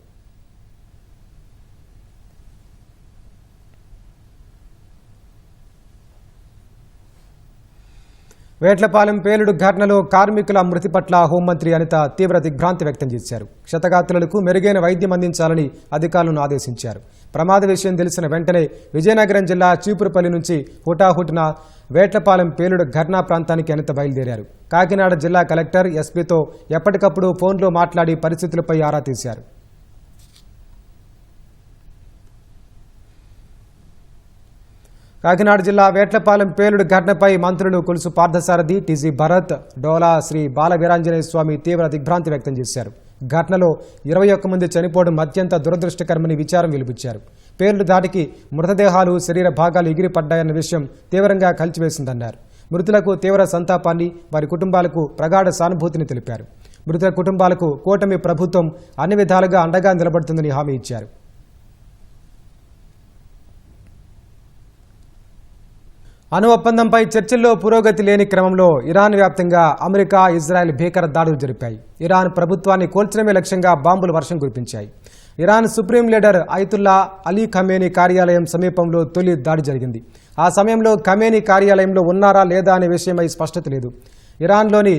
వేట్లపాలెం పేలుడు ఘటనలో కార్మికుల మృతి పట్ల హోంమంత్రి అనిత తీవ్ర దిగ్భ్రాంతి వ్యక్తం చేశారు. క్షతగాత్రులకు మెరుగైన వైద్యం అందించాలని అధికారులను ఆదేశించారు. ప్రమాద విషయం తెలిసిన వెంటనే విజయనగరం జిల్లా చీపురుపల్లి నుంచి హుటాహుటిన వేట్లపాలెం పేలుడు ఘటనా ప్రాంతానికి అనిత బయలుదేరారు. కాకినాడ జిల్లా కలెక్టర్ ఎస్పీతో ఎప్పటికప్పుడు ఫోన్లో మాట్లాడి పరిస్థితులపై ఆరా తీశారు. కాకినాడ జిల్లా వేట్లపాలెం పేలుడు ఘటనపై మంత్రులు కొలుసు పార్థసారథి, టీజీ భరత్, డోలా శ్రీ బాల వీరాంజనేయ స్వామి తీవ్ర దిగ్భ్రాంతి వ్యక్తం చేశారు. ఘటనలో 21 మంది చనిపోవడం అత్యంత దురదృష్టకరమని విచారం వెలిబుచ్చారు. పేలుడు దాటికి మృతదేహాలు, శరీర భాగాలు ఎగిరిపడ్డాయన్న విషయం తీవ్రంగా కలిచివేసిందన్నారు. మృతులకు తీవ్ర సంతాపాన్ని, వారి కుటుంబాలకు ప్రగాఢ సానుభూతిని తెలిపారు. మృతుల కుటుంబాలకు కూటమి ప్రభుత్వం అన్ని విధాలుగా అండగా నిలబడుతుందని హామీ ఇచ్చారు. అణు ఒప్పందంపై చర్చల్లో పురోగతి లేని క్రమంలో ఇరాన్ వ్యాప్తంగా అమెరికా, ఇజ్రాయెల్ భీకర దాడులు జరిపాయి. ఇరాన్ ప్రభుత్వాన్ని కూల్చడమే లక్ష్యంగా బాంబుల వర్షం కురిపించాయి. Iran supreme leader Ayatollah Ali Khamenei కార్యాలయం సమీపంలో తొలి దాడి జరిగింది. ఆ సమయంలో ఖమేనీ కార్యాలయంలో ఉన్నారా లేదా అనే విషయమై స్పష్టత లేదు. ఇరాన్లోని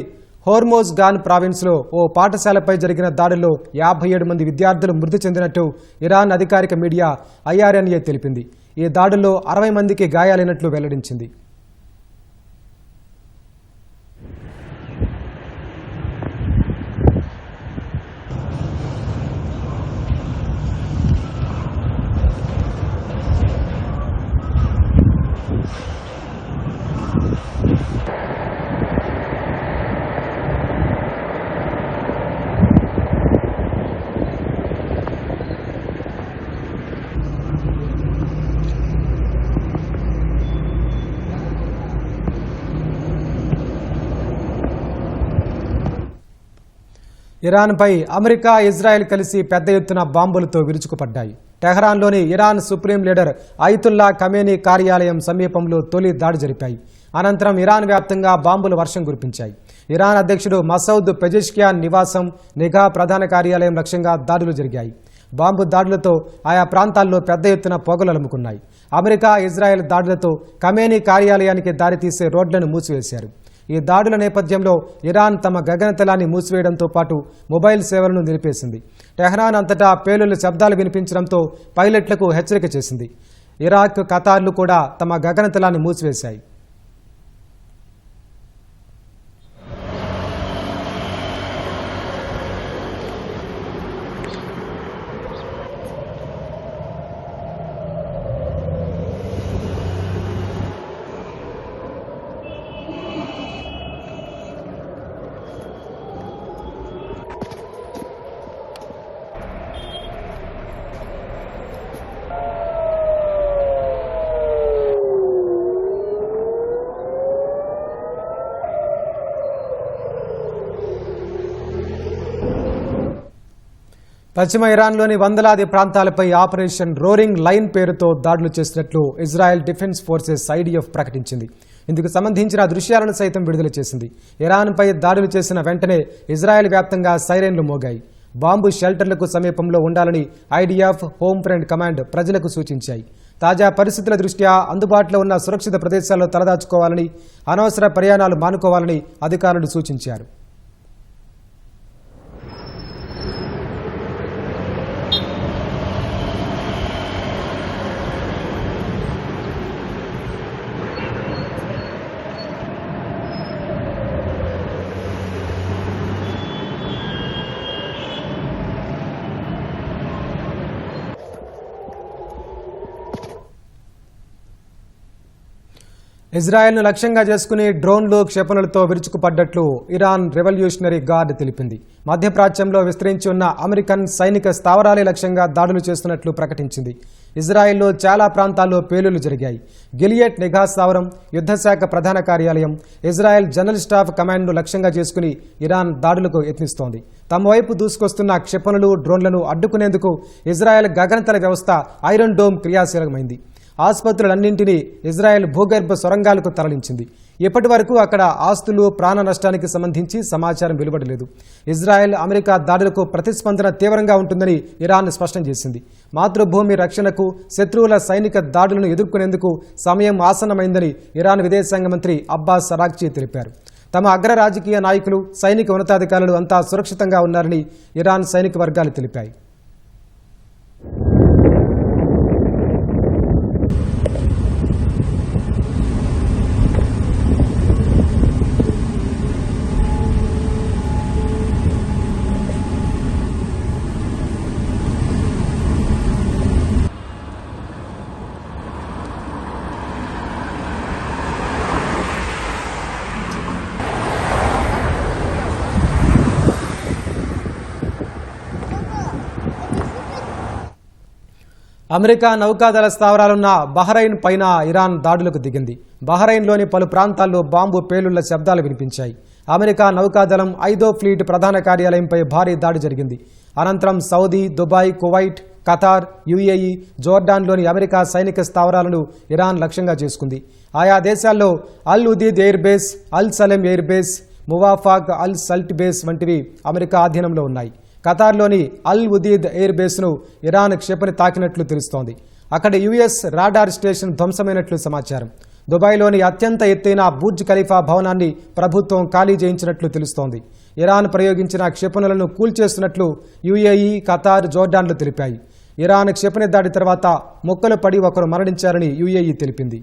హోర్మోజ్ గాన్ ప్రావిన్స్లో ఓ పాఠశాలపై జరిగిన దాడుల్లో 57 మంది విద్యార్థులు మృతి చెందినట్టు ఇరాన్ అధికారిక మీడియా IRNA తెలిపింది. ఈ దాడుల్లో 60 మందికి గాయాలైనట్లు వెల్లడించింది. ఇరాన్పై అమెరికా, ఇజ్రాయెల్ కలిసి పెద్ద ఎత్తున బాంబులతో విరుచుకుపడ్డాయి. టెహరాన్లోని Iran supreme leader Ayatollah Khamenei కార్యాలయం సమీపంలో తొలి దాడి జరిపాయి. అనంతరం ఇరాన్ వ్యాప్తంగా బాంబుల వర్షం కురిపించాయి. ఇరాన్ అధ్యక్షుడు మసౌద్ పెజెష్కియాన్ నివాసం, నిఘా ప్రధాన కార్యాలయం లక్ష్యంగా దాడులు జరిగాయి. బాంబు దాడులతో ఆయా ప్రాంతాల్లో పెద్ద ఎత్తున పొగలు అలుముకున్నాయి. అమెరికా, ఇజ్రాయెల్ దాడులతో ఖమేనీ కార్యాలయానికి దారితీసే రోడ్లను మూసివేశారు. ఈ దాడుల నేపథ్యంలో ఇరాన్ తమ గగనతలాన్ని మూసివేయడంతో పాటు మొబైల్ సేవలను నిలిపేసింది. టెహరాన్ అంతటా పేలుళ్ల శబ్దాలు వినిపించడంతో పైలట్లకు హెచ్చరిక చేసింది. ఇరాక్, ఖతార్లు కూడా తమ గగనతలాన్ని మూసివేశాయి. పశ్చిమ ఇరాన్లోని వందలాది ప్రాంతాలపై ఆపరేషన్ రోరింగ్ లైన్ పేరుతో దాడులు చేసినట్లు ఇజ్రాయెల్ డిఫెన్స్ ఫోర్సెస్ ఐడిఎఫ్ ప్రకటించింది. ఇందుకు సంబంధించిన దృశ్యాలను సైతం విడుదల చేసింది. ఇరాన్పై దాడులు చేసిన వెంటనే ఇజ్రాయెల్ వ్యాప్తంగా సైరన్లు మోగాయి. బాంబు షెల్టర్లకు సమీపంలో ఉండాలని ఐడిఎఫ్ హోమ్ ఫ్రంట్ కమాండ్ ప్రజలకు సూచించాయి. తాజా పరిస్థితుల దృష్ట్యా అందుబాటులో ఉన్న సురక్షిత ప్రదేశాల్లో తలదాచుకోవాలని, అనవసర ప్రయాణాలు మానుకోవాలని అధికారులు సూచించారు. ఇజ్రాయెల్ను లక్ష్యంగా చేసుకుని డ్రోన్లు క్షిపణులతో విరుచుకుపడ్డట్లు ఇరాన్ రెవల్యూషనరీ గార్డ్ తెలిపింది. మధ్యప్రాచ్యంలో విస్తరించి ఉన్న అమెరికన్ సైనిక స్థావరాలే లక్ష్యంగా దాడులు చేస్తున్నట్లు ప్రకటించింది. ఇజ్రాయెల్లో చాలా ప్రాంతాల్లో పేలుళ్లు జరిగాయి. గిలియట్ నిఘా స్థావరం, యుద్ధశాఖ ప్రధాన కార్యాలయం, ఇజ్రాయెల్ జనరల్ స్టాఫ్ కమాండ్ను లక్ష్యంగా చేసుకుని ఇరాన్ దాడులకు యత్నిస్తోంది. తమ వైపు దూసుకొస్తున్న క్షిపణులు, డ్రోన్లను అడ్డుకునేందుకు ఇజ్రాయెల్ గగనతల వ్యవస్థ ఐరన్ డోమ్ క్రియాశీలమైంది. ఆసుపత్రులన్నింటినీ ఇజ్రాయెల్ భూగర్భ సొరంగాలకు తరలించింది. ఇప్పటి వరకు అక్కడ ఆస్తులు, ప్రాణ నష్టానికి సంబంధించి సమాచారం వెలువడలేదు. ఇజ్రాయెల్ అమెరికా దాడులకు ప్రతిస్పందన తీవ్రంగా ఉంటుందని ఇరాన్ స్పష్టం చేసింది. మాతృభూమి రక్షణకు, శత్రువుల సైనిక దాడులను ఎదుర్కొనేందుకు సమయం ఆసన్నమైందని ఇరాన్ విదేశాంగ మంత్రి అబ్బాస్ అరాక్చీ తెలిపారు. తమ అగ్ర రాజకీయ నాయకులు, సైనిక ఉన్నతాధికారులు అంతా సురక్షితంగా ఉన్నారని ఇరాన్ సైనిక వర్గాలు తెలిపాయి. అమెరికా నౌకాదళ స్థావరాలున్న బహ్రెయిన్ పైన ఇరాన్ దాడులకు దిగింది. బహ్రెయిన్లోని పలు ప్రాంతాల్లో బాంబు పేలుళ్ల శబ్దాలు వినిపించాయి. అమెరికా నౌకాదళం 5వ ఫ్లీట్ ప్రధాన కార్యాలయంపై భారీ దాడి జరిగింది. అనంతరం Saudi, Dubai, Kuwait, Qatar, UAE, జోర్డాన్లోని అమెరికా సైనిక స్థావరాలను ఇరాన్ లక్ష్యంగా చేసుకుంది. ఆయా దేశాల్లో Al Udeid air base, Al Salem air base, Muwaffaq Al Salt base వంటివి అమెరికా ఆధీనంలో ఉన్నాయి. ఖతార్లోని అల్ ఉదీద్ ఎయిర్ బేస్ను ఇరాన్ క్షిపణి తాకినట్లు తెలుస్తోంది. అక్కడ యుఎస్ రాడార్ స్టేషన్ ధ్వంసమైనట్లు సమాచారం. దుబాయ్లోని అత్యంత ఎత్తైన బుర్జ్ ఖలీఫా భవనాన్ని ప్రభుత్వం ఖాళీ చేయించినట్లు తెలుస్తోంది. ఇరాన్ ప్రయోగించిన క్షిపణులను కూల్చేస్తున్నట్లు యుఏఈ, ఖతార్, జోర్డాన్లు తెలిపాయి. ఇరాన్ క్షిపణి దాడి తర్వాత మొక్కలు పడి ఒకరు మరణించారని యుఏఈ తెలిపింది.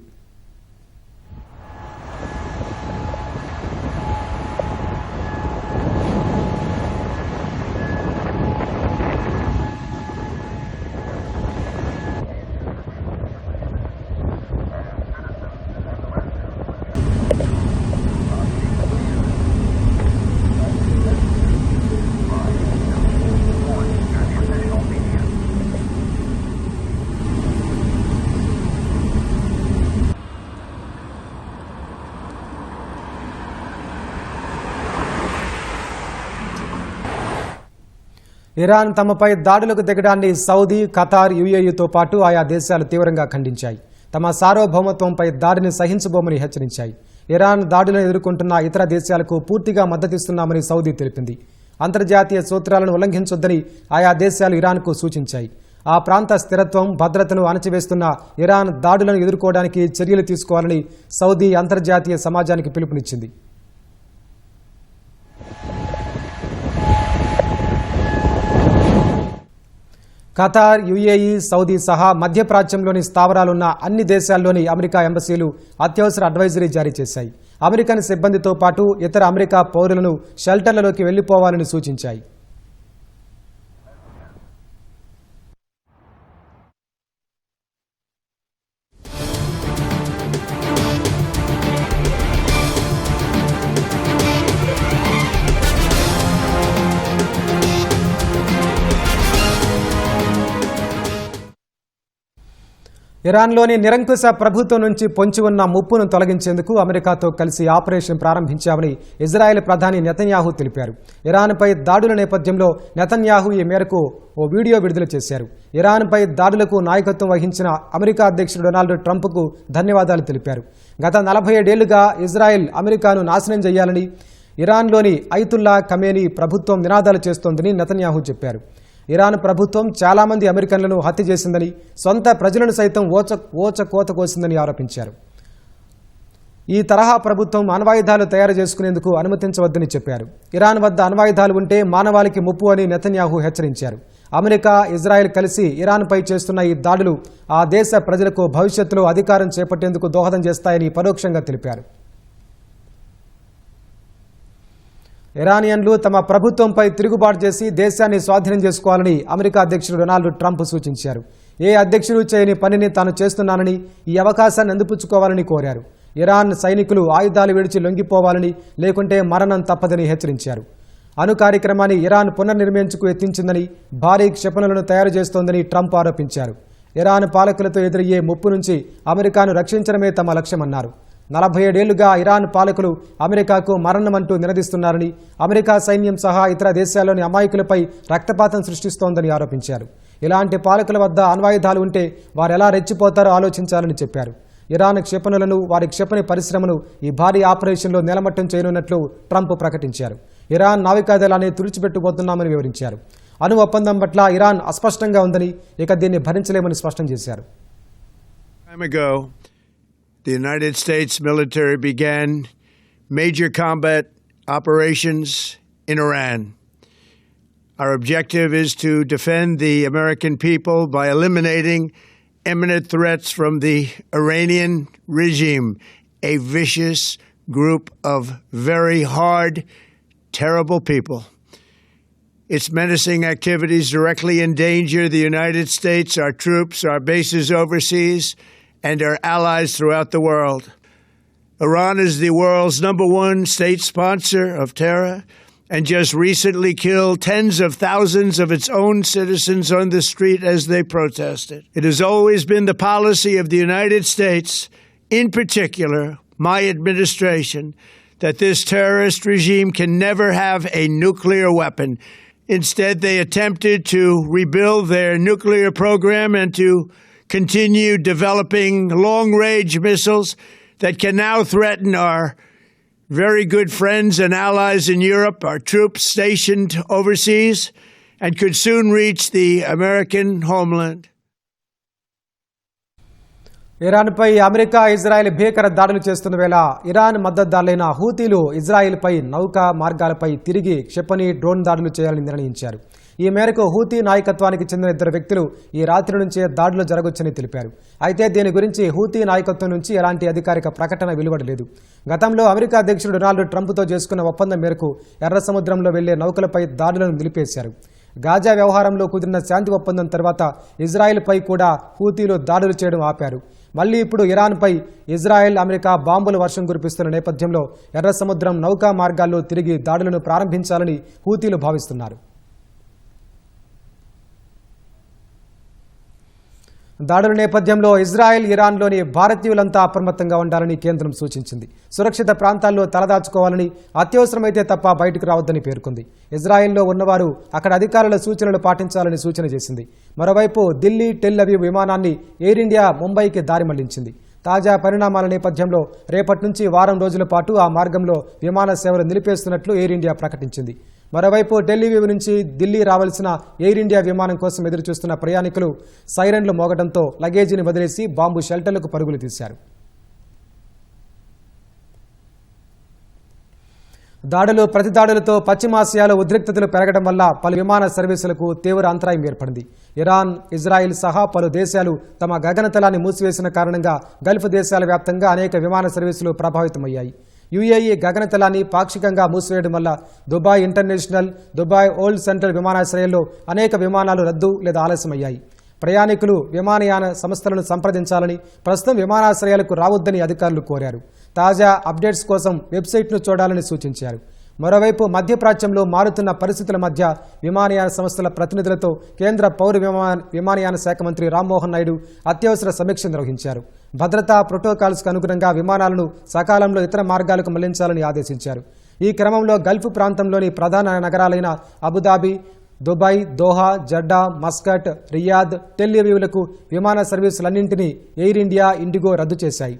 ఇరాన్ తమపై దాడులకు దిగడాన్ని సౌదీ, ఖతార్, యుఏఈతో పాటు ఆయా దేశాలు తీవ్రంగా ఖండించాయి. తమ సార్వభౌమత్వంపై దాడిని సహించబోమని హెచ్చరించాయి. ఇరాన్ దాడులను ఎదుర్కొంటున్న ఇతర దేశాలకు పూర్తిగా మద్దతిస్తున్నామని సౌదీ తెలిపింది. అంతర్జాతీయ సూత్రాలను ఉల్లంఘించొద్దని ఆయా దేశాలు ఇరాన్కు సూచించాయి. ఆ ప్రాంత స్థిరత్వం, భద్రతను అణచివేస్తున్న ఇరాన్ దాడులను ఎదుర్కోవడానికి చర్యలు తీసుకోవాలని సౌదీ అంతర్జాతీయ సమాజానికి పిలుపునిచ్చింది. ఖతార్, యుఏఈ, సౌదీ సహా మధ్యప్రాచ్యంలోని స్థావరాలున్న అన్ని దేశాల్లోని అమెరికా ఎంబసీలు అత్యవసర అడ్వైజరీ జారీ చేశాయి. అమెరికన్ సిబ్బందితో పాటు ఇతర అమెరికా పౌరులను షెల్టర్లలోకి వెళ్లిపోవాలని సూచించాయి. ఇరాన్లోని నిరంకుశ ప్రభుత్వం నుంచి పొంచి ఉన్న ముప్పును తొలగించేందుకు అమెరికాతో కలిసి ఆపరేషన్ ప్రారంభించామని ఇజ్రాయెల్ ప్రధాని నెతన్యాహు తెలిపారు. ఇరాన్పై దాడుల నేపథ్యంలో నెతన్యాహు ఈ మేరకు ఓ వీడియో విడుదల చేశారు. ఇరాన్పై దాడులకు నాయకత్వం వహించిన అమెరికా అధ్యక్షుడు డొనాల్డ్ ట్రంప్కు ధన్యవాదాలు తెలిపారు. గత 47 ఏళ్లుగా ఇజ్రాయెల్ అమెరికాను నాశనం చేయాలని ఇరాన్లోని అయతుల్లా ఖమేనీ ప్రభుత్వం నినాదాలు చేస్తోందని నెతన్యాహు చెప్పారు. ఇరాన్ ప్రభుత్వం చాలామంది అమెరికన్లను హత్య చేసిందని, సొంత ప్రజలను సైతం కోత కోసిందని ఆరోపించారు. ఈ తరహా ప్రభుత్వం అణ్వాయుధాలు తయారు చేసుకునేందుకు అనుమతించవద్దని చెప్పారు. ఇరాన్ వద్ద అణ్వాయుధాలు ఉంటే మానవాళికి ముప్పు అని నెతన్యాహు హెచ్చరించారు. అమెరికా, ఇజ్రాయెల్ కలిసి ఇరాన్పై చేస్తున్న ఈ దాడులు ఆ దేశ ప్రజలకు భవిష్యత్తులో అధికారం చేపట్టేందుకు దోహదం చేస్తాయని పరోక్షంగా తెలిపారు. ఇరానియన్లు తమ ప్రభుత్వంపై తిరుగుబాటు చేసి దేశాన్ని స్వాధీనం చేసుకోవాలని అమెరికా అధ్యక్షుడు డొనాల్డ్ ట్రంప్ సూచించారు. ఏ అధ్యక్షుడు చేయని పనిని తాను చేస్తున్నానని, ఈ అవకాశాన్ని అందిపుచ్చుకోవాలని కోరారు. ఇరాన్ సైనికులు ఆయుధాలు విడిచి లొంగిపోవాలని, లేకుంటే మరణం తప్పదని హెచ్చరించారు. అణు కార్యక్రమాన్ని ఇరాన్ పునర్నిర్మించుకు యత్నించిందని, భారీ క్షిపణులను తయారు చేస్తోందని ట్రంప్ ఆరోపించారు. ఇరాన్ పాలకులతో ఎదురయ్యే ముప్పు నుంచి అమెరికాను రక్షించడమే తమ లక్ష్యమన్నారు. 47 ఏళ్లుగా ఇరాన్ పాలకులు అమెరికాకు మరణమంటూ నినదిస్తున్నారని, అమెరికా సైన్యం సహా ఇతర దేశాల్లోని అమాయకులపై రక్తపాతం సృష్టిస్తోందని ఆరోపించారు. ఇలాంటి పాలకుల వద్ద అణ్వాయుధాలు ఉంటే వారెలా రెచ్చిపోతారో ఆలోచించాలని చెప్పారు. ఇరాన్ క్షిపణులను, వారి క్షిపణి పరిశ్రమను ఈ భారీ ఆపరేషన్లో నిలమట్టం చేయనున్నట్లు ట్రంప్ ప్రకటించారు. ఇరాన్ నావికాదళాన్ని తుడిచిపెట్టుకుపోతున్నామని వివరించారు. అణు ఒప్పందం పట్ల ఇరాన్ అస్పష్టంగా ఉందని, ఇక దీన్ని భరించలేమని స్పష్టం చేశారు. The United States military began major combat operations in Iran. Our objective is to defend the American people by eliminating imminent threats from the Iranian regime, a vicious group of very hard, terrible people. Its menacing activities directly endanger the United States, our troops, our bases overseas, and our allies throughout the world. Iran is the world's #1 state sponsor of terror and just recently killed tens of thousands of its own citizens on the street as they protested. It has always been the policy of the United States, in particular my administration, that this terrorist regime can never have a nuclear weapon. Instead, they attempted to rebuild their nuclear program and to continue developing long-range missiles that can now threaten our very good friends and allies in Europe, our troops stationed overseas, and could soon reach the American homeland. ఇరాన్పై అమెరికా, ఇజ్రాయెల్ భీకర దాడులు చేస్తున్న వేళ ఇరాన్ మద్దతుదారులైన హూతీలు ఇజ్రాయెల్పై నౌకా మార్గాలపై తిరిగి క్షిపణి, డ్రోన్ దాడులు చేయాలని నిర్ణయించారు. ఈ మేరకు హూతీ నాయకత్వానికి చెందిన 2 వ్యక్తులు ఈ రాత్రి నుంచే దాడులు జరగొచ్చని తెలిపారు. అయితే దీని గురించి హూతీ నాయకత్వం నుంచి ఎలాంటి అధికారిక ప్రకటన వెలువడలేదు. గతంలో అమెరికా అధ్యక్షుడు డొనాల్డ్ ట్రంప్తో చేసుకున్న ఒప్పందం మేరకు ఎర్ర సముద్రంలో వెళ్లే నౌకలపై దాడులను నిలిపేశారు. గాజా వ్యవహారంలో కుదిరిన శాంతి ఒప్పందం తర్వాత ఇజ్రాయెల్పై కూడా హూతీలు దాడులు చేయడం ఆపారు. మళ్లీ ఇప్పుడు ఇరాన్పై ఇజ్రాయెల్, అమెరికా బాంబుల వర్షం కురిపిస్తున్న నేపథ్యంలో ఎర్ర సముద్రం నౌకా మార్గాల్లో తిరిగి దాడులను ప్రారంభించాలని హూతీలు భావిస్తున్నారు. దాడుల నేపథ్యంలో ఇజ్రాయెల్, ఇరాన్లోని భారతీయులంతా అప్రమత్తంగా ఉండాలని కేంద్రం సూచించింది. సురక్షిత ప్రాంతాల్లో తలదాచుకోవాలని, అత్యవసరమైతే తప్ప బయటకు రావద్దని పేర్కొంది. ఇజ్రాయెల్లో ఉన్నవారు అక్కడ అధికారుల సూచనలు పాటించాలని సూచన చేసింది. మరోవైపు ఢిల్లీ, టెల్ అవీవ్ విమానాన్ని ఎయిర్ ఇండియా ముంబైకి దారి మళ్లించింది. తాజా పరిణామాల నేపథ్యంలో రేపటి నుంచి వారం రోజుల పాటు ఆ మార్గంలో విమాన సేవలు నిలిపేస్తున్నట్లు ఎయిర్ ఇండియా ప్రకటించింది. మరోవైపు టెల్-అవీవ్ నుంచి ఢిల్లీ రావాల్సిన ఎయిర్ ఇండియా విమానం కోసం ఎదురుచూస్తున్న ప్రయాణికులు సైరన్లు మోగడంతో లగేజీని వదిలేసి బాంబు షెల్టర్లకు పరుగులు తీశారు. దాడులు, ప్రతిదాడులతో పశ్చిమాసియాలో ఉద్రిక్తతలు పెరగడం వల్ల పలు విమాన సర్వీసులకు తీవ్ర అంతరాయం ఏర్పడింది. ఇరాన్, ఇజ్రాయిల్ సహా పలు దేశాలు తమ గగనతలాన్ని మూసివేసిన కారణంగా గల్ఫ్ దేశాల వ్యాప్తంగా అనేక విమాన సర్వీసులు ప్రభావితమయ్యాయి. యుఏఈ గగనతలాన్ని పాక్షికంగా మూసివేయడం వల్ల Dubai international, Dubai old central విమానాశ్రయంలో అనేక విమానాలు రద్దు లేదా ఆలస్యమయ్యాయి. ప్రయాణికులు విమానయాన సంస్థలను సంప్రదించాలని, ప్రస్తుతం విమానాశ్రయాలకు రావద్దని అధికారులు కోరారు. తాజా అప్డేట్స్ కోసం వెబ్సైట్ను చూడాలని సూచించారు. మరోవైపు మధ్యప్రాచ్యంలో మారుతున్న పరిస్థితుల మధ్య విమానయాన సంస్థల ప్రతినిధులతో కేంద్ర పౌర విమానయాన శాఖ మంత్రి రామ్మోహన్ నాయుడు అత్యవసర సమీక్ష నిర్వహించారు. భద్రతా ప్రోటోకాల్స్కు అనుగుణంగా విమానాలను సకాలంలో ఇతర మార్గాలకు మళ్లించాలని ఆదేశించారు. ఈ క్రమంలో గల్ఫ్ ప్రాంతంలోని ప్రధాన నగరాలైన Abu Dhabi, Dubai, Doha, Jeddah, Muscat, Riyadh, tell అవీవ్లకు విమాన సర్వీసులన్నింటినీ ఎయిర్ ఇండియా, ఇండిగో రద్దు చేశాయి.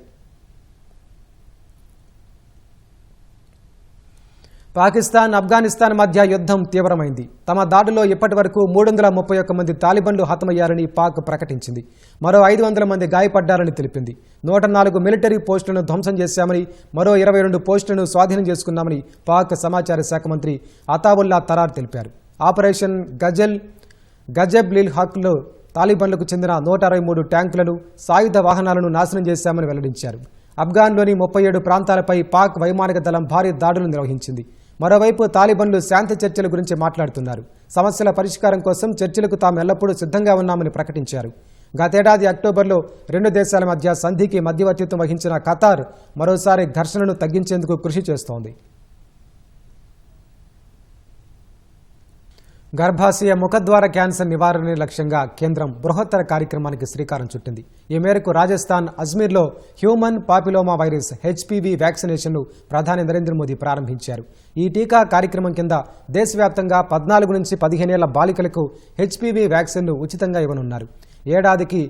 పాకిస్తాన్, ఆఫ్ఘనిస్తాన్ మధ్య యుద్ధం తీవ్రమైంది. తమ దాడిలో ఇప్పటి వరకు 331 మంది తాలిబన్లు హతమయ్యారని పాక్ ప్రకటించింది. మరో 500 మంది గాయపడ్డారని తెలిపింది. 104 మిలిటరీ పోస్టులను ధ్వంసం చేశామని, మరో 22 పోస్టులను స్వాధీనం చేసుకున్నామని పాక్ సమాచార శాఖ మంత్రి అతావుల్లా తరార్ తెలిపారు. ఆపరేషన్ గజబ్-లిల్ హక్లో తాలిబన్లకు చెందిన 163 ట్యాంకులను, సాయుధ వాహనాలను నాశనం చేశామని వెల్లడించారు. ఆఫ్ఘన్లోని 37 ప్రాంతాలపై పాక్ వైమానిక దళం భారీ దాడులు నిర్వహించింది. మరోవైపు తాలిబన్లు శాంతి చర్చల గురించి మాట్లాడుతున్నారు. సమస్యల పరిష్కారం కోసం చర్చలకు తాము ఎల్లప్పుడూ సిద్ధంగా ఉన్నామని ప్రకటించారు. గతేడాది అక్టోబర్లో 2 దేశాల మధ్య సంధికి మధ్యవర్తిత్వం వహించిన ఖతార్ మరోసారి ఘర్షణను తగ్గించేందుకు కృషి చేస్తోంది. గర్భాశయ ముఖద్వార క్యాన్సర్ నివారణ లక్ష్యంగా కేంద్రం బృహత్తర కార్యక్రమానికి శ్రీకారం చుట్టింది. ఈ మేరకు రాజస్థాన్ అజ్మీర్లో హ్యూమన్ పాపిలోమా వైరస్ HPV వ్యాక్సినేషన్ను ప్రధాని నరేంద్ర మోదీ ప్రారంభించారు. ఈ టీకా కార్యక్రమం కింద దేశవ్యాప్తంగా 14 నుంచి 15 ఏళ్ల బాలికలకు HPV వ్యాక్సిన్ను ఉచితంగా ఇవ్వనున్నారు. ఏడాదికి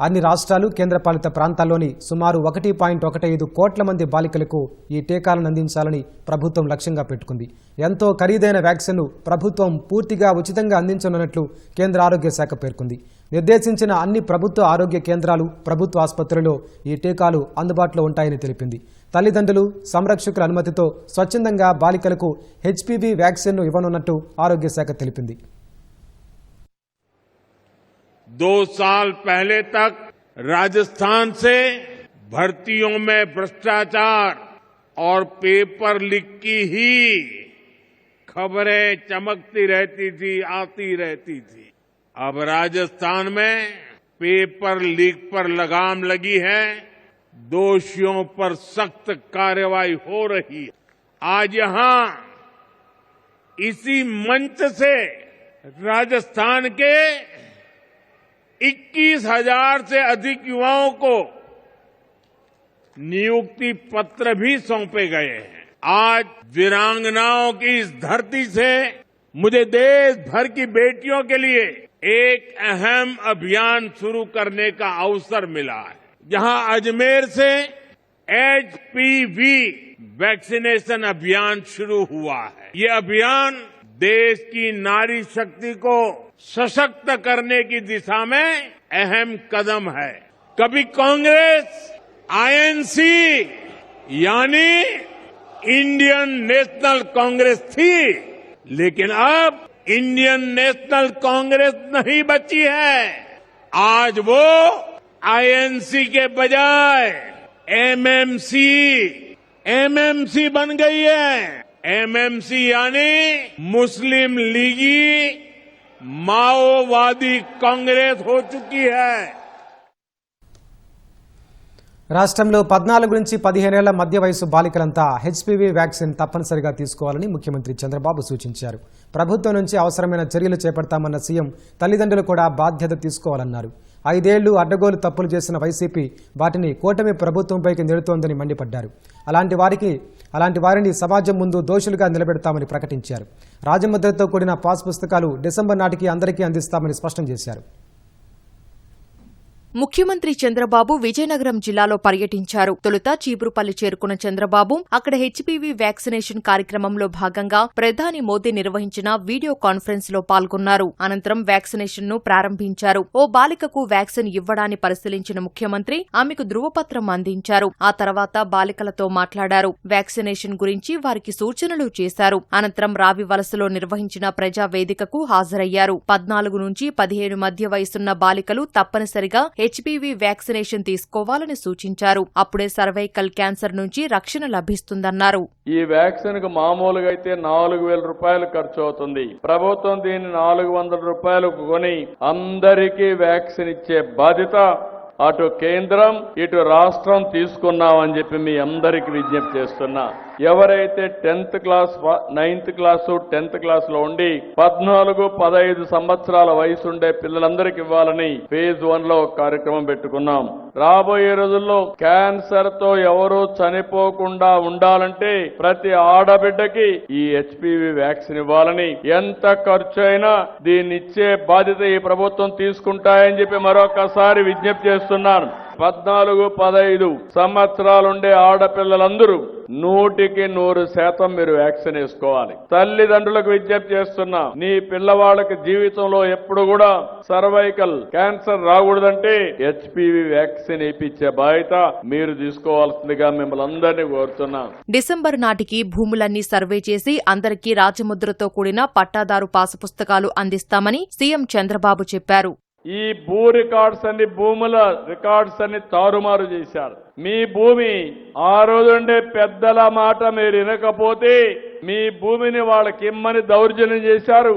అన్ని రాష్ట్రాలు, కేంద్రపాలిత ప్రాంతాల్లోని సుమారు 1.15 కోట్ల మంది బాలికలకు ఈ టీకాలను అందించాలని ప్రభుత్వం లక్ష్యంగా పెట్టుకుంది. ఎంతో ఖరీదైన వ్యాక్సిన్ను ప్రభుత్వం పూర్తిగా ఉచితంగా అందించనున్నట్లు కేంద్ర ఆరోగ్య శాఖ పేర్కొంది. నిర్దేశించిన అన్ని ప్రభుత్వ ఆరోగ్య కేంద్రాలు, ప్రభుత్వ ఆసుపత్రుల్లో ఈ టీకాలు అందుబాటులో ఉంటాయని తెలిపింది. తల్లిదండ్రులు, సంరక్షకుల అనుమతితో స్వచ్ఛందంగా బాలికలకు HPV వ్యాక్సిన్ను ఇవ్వనున్నట్టు ఆరోగ్య శాఖ తెలిపింది. 2 साल पहले तक राजस्थान से भर्तियों में भ्रष्टाचार और पेपर लीक की ही खबरें चमकती रहती थी, आती रहती थी. अब राजस्थान में पेपर लीक पर लगाम लगी है. दोषियों पर सख्त कार्रवाई हो रही है. आज यहां इसी मंच से राजस्थान के 21,000 से अधिक युवाओं को नियुक्ति पत्र भी सौंपे गए हैं. आज वीरांगनाओं की इस धरती से मुझे देश भर की बेटियों के लिए एक अहम अभियान शुरू करने का अवसर मिला है. जहां अजमेर से HPV वैक्सीनेशन अभियान शुरू हुआ है. ये अभियान देश की नारी शक्ति को सशक्त करने की दिशा में अहम कदम है. कभी कांग्रेस INC यानी इंडियन नेशनल कांग्रेस थी, लेकिन अब इंडियन नेशनल कांग्रेस नहीं बची है. आज वो INC के बजाय MMC बन गई है. MMC यानी मुस्लिम लीगी माओवादी कांग्रेस हो चुकी है. రాష్ట్రంలో 14 నుంచి 15 ఏళ్ల మధ్య వయసు బాలికలంతా HPV వ్యాక్సిన్ తప్పనిసరిగా తీసుకోవాలని ముఖ్యమంత్రి చంద్రబాబు సూచించారు. ప్రభుత్వం నుంచి అవసరమైన చర్యలు చేపడతామన్న సీఎం తల్లిదండ్రులు కూడా బాధ్యత తీసుకోవాలన్నారు. 5 ఏళ్లు అడ్డగోలు తప్పులు చేసిన వైసీపీ వాటిని కూటమి ప్రభుత్వంపైకి నెడుతోందని మండిపడ్డారు. అలాంటి వారిని సమాజం ముందు దోషులుగా నిలబెడతామని ప్రకటించారు. రాజముద్రతో కూడిన పాస్ పుస్తకాలు డిసెంబర్ నాటికి అందరికీ అందిస్తామని స్పష్టం చేశారు. ముఖ్యమంత్రి చంద్రబాబు విజయనగరం జిల్లాలో పర్యటించారు. తొలుత చీపురుపల్లి చేరుకున్న చంద్రబాబు అక్కడ HPV వ్యాక్సినేషన్ కార్యక్రమంలో భాగంగా ప్రధాని మోదీ నిర్వహించిన వీడియో కాన్ఫరెన్స్ లో పాల్గొన్నారు. అనంతరం వ్యాక్సినేషన్ ను ప్రారంభించారు. ఓ బాలికకు వ్యాక్సిన్ ఇవ్వడాన్ని పరిశీలించిన ముఖ్యమంత్రి ఆమెకు ధృవపత్రం అందించారు. ఆ తర్వాత బాలికలతో మాట్లాడారు. వ్యాక్సినేషన్ గురించి వారికి సూచనలు చేశారు. అనంతరం రావి వలసలో నిర్వహించిన ప్రజావేదికకు హాజరయ్యారు. 14 నుంచి 15 మధ్య వయసున్న బాలికలు తప్పనిసరిగా HPV వ్యాక్సినేషన్ తీసుకోవాలని సూచించారు. అప్పుడే సర్వైకల్ క్యాన్సర్ నుంచి రక్షణ లభిస్తుందన్నారు. ఈ వ్యాక్సిన్ కు మామూలుగా అయితే 4,000 రూపాయలు ఖర్చు అవుతుంది. ప్రభుత్వం దీన్ని 400 రూపాయలకు కొని అందరికీ వ్యాక్సిన్ ఇచ్చే బాధ్యత అటు కేంద్రం ఇటు రాష్ట్రం తీసుకున్నామని చెప్పి మీ అందరికీ విజ్ఞప్తి చేస్తున్నా. ఎవరైతే 10th class 9th class 10th class లో ఉండి 14-15 సంవత్సరాల వయసు ఉండే పిల్లలందరికీ ఇవ్వాలని ఫేజ్ 1 లో కార్యక్రమం పెట్టుకున్నాం. రాబోయే రోజుల్లో క్యాన్సర్ తో ఎవరూ చనిపోకుండా ఉండాలంటే ప్రతి ఆడబిడ్డకి ఈ హెచ్పివి వ్యాక్సిన్ ఇవ్వాలని, ఎంత ఖర్చు అయినా దీన్ని ఇచ్చే బాధ్యత ఈ ప్రభుత్వం తీసుకుంటాయని చెప్పి మరొకసారి విజ్ఞప్తి చేస్తున్నాను. 14-15 సంవత్సరాలుండే ఆడపిల్లలందరూ 100% మీరు వ్యాక్సిన్ వేసుకోవాలి. తల్లిదండ్రులకు విజ్ఞప్తి చేస్తున్నా, నీ పిల్లవాళ్ళకి జీవితంలో ఎప్పుడు కూడా సర్వైకల్ క్యాన్సర్ రాకూడదంటే హెచ్పివి వ్యాక్సిన్ ఇప్పించే బాధ్యత మీరు తీసుకోవాల్సిందిగా మిమ్మల్ని అందరినీ కోరుతున్నా. డిసెంబర్ నాటికి భూములన్నీ సర్వే చేసి అందరికీ రాజముద్రతో కూడిన పట్టాదారు పాసు పుస్తకాలు అందిస్తామని సీఎం చంద్రబాబు చెప్పారు. ఈ భూ రికార్డ్స్ అన్ని భూముల రికార్డ్స్ అన్ని తారుమారు చేశారు. మీ భూమి ఆ రోజుండే పెద్దల మాట మీరు వినకపోతే మీ భూమిని వాళ్ళకి ఇమ్మని దౌర్జన్యం చేశారు.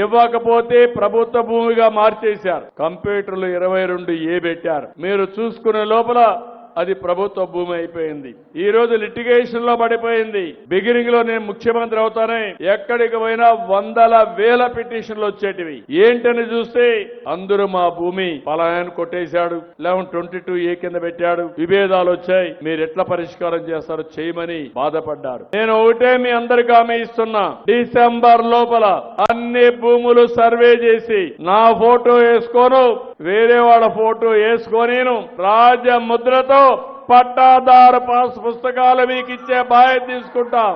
ఇవ్వకపోతే ప్రభుత్వ భూమిగా మార్చేశారు. కంప్యూటర్లు 22A పెట్టారు. మీరు చూసుకునే లోపల అది ప్రభుత్వ భూమి అయిపోయింది. ఈ రోజు లిటిగేషన్ లో పడిపోయింది. బిగినింగ్ లో నేను ముఖ్యమంత్రి అవుతానే ఎక్కడికి పోయినా 100,000 పిటిషన్లు వచ్చేటివి. ఏంటని చూస్తే అందరూ మా భూమి పలాయన కొట్టేశాడు, 1122A కింద పెట్టాడు, విభేదాలు వచ్చాయి, మీరు ఎట్లా పరిష్కారం చేస్తారో చేయమని బాధపడ్డారు. నేను ఒకటే మీ అందరికీ హామీ ఇస్తున్నా, డిసెంబర్ లోపల అన్ని భూములు సర్వే చేసి నా ఫోటో వేసుకోను, వేరే వాళ్ళ ఫోటో వేసుకొని రాజముద్రతో పట్టాదారు పాస్ పుస్తకాలు మీకు ఇచ్చే బాధ్యత తీసుకుంటాం.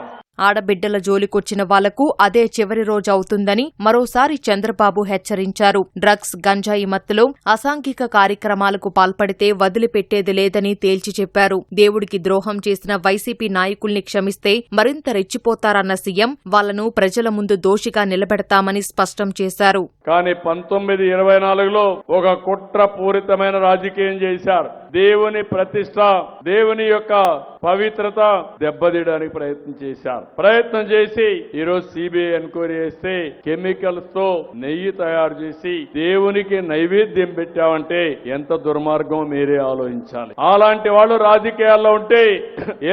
ఆడబిడ్డల జోలికొచ్చిన వాళ్లకు అదే చివరి రోజు అవుతుందని మరోసారి చంద్రబాబు హెచ్చరించారు. డ్రగ్స్, గంజాయి మత్తులో అసాంఘిక కార్యక్రమాలకు పాల్పడితే వదిలిపెట్టేది లేదని తేల్చి చెప్పారు. దేవుడికి ద్రోహం చేసిన వైసీపీ నాయకుల్ని క్షమిస్తే మరింత రెచ్చిపోతారన్న సీఎం వాళ్లను ప్రజల ముందు దోషిగా నిలబెడతామని స్పష్టం చేశారు. కానీ 1924లో ఒక కుట్రపూరితమైన రాజకీయం చేశారు. దేవుని ప్రతిష్ట, దేవుని యొక్క పవిత్రత దెబ్బతీయడానికి ప్రయత్నం చేసి ఈరోజు సిబిఐ ఎంక్వైరీ చేస్తే కెమికల్స్ తో నెయ్యి తయారు చేసి దేవునికి నైవేద్యం పెట్టామంటే ఎంత దుర్మార్గం మీరే ఆలోచించాలి. అలాంటి వాళ్ళు రాజకీయాల్లో ఉంటే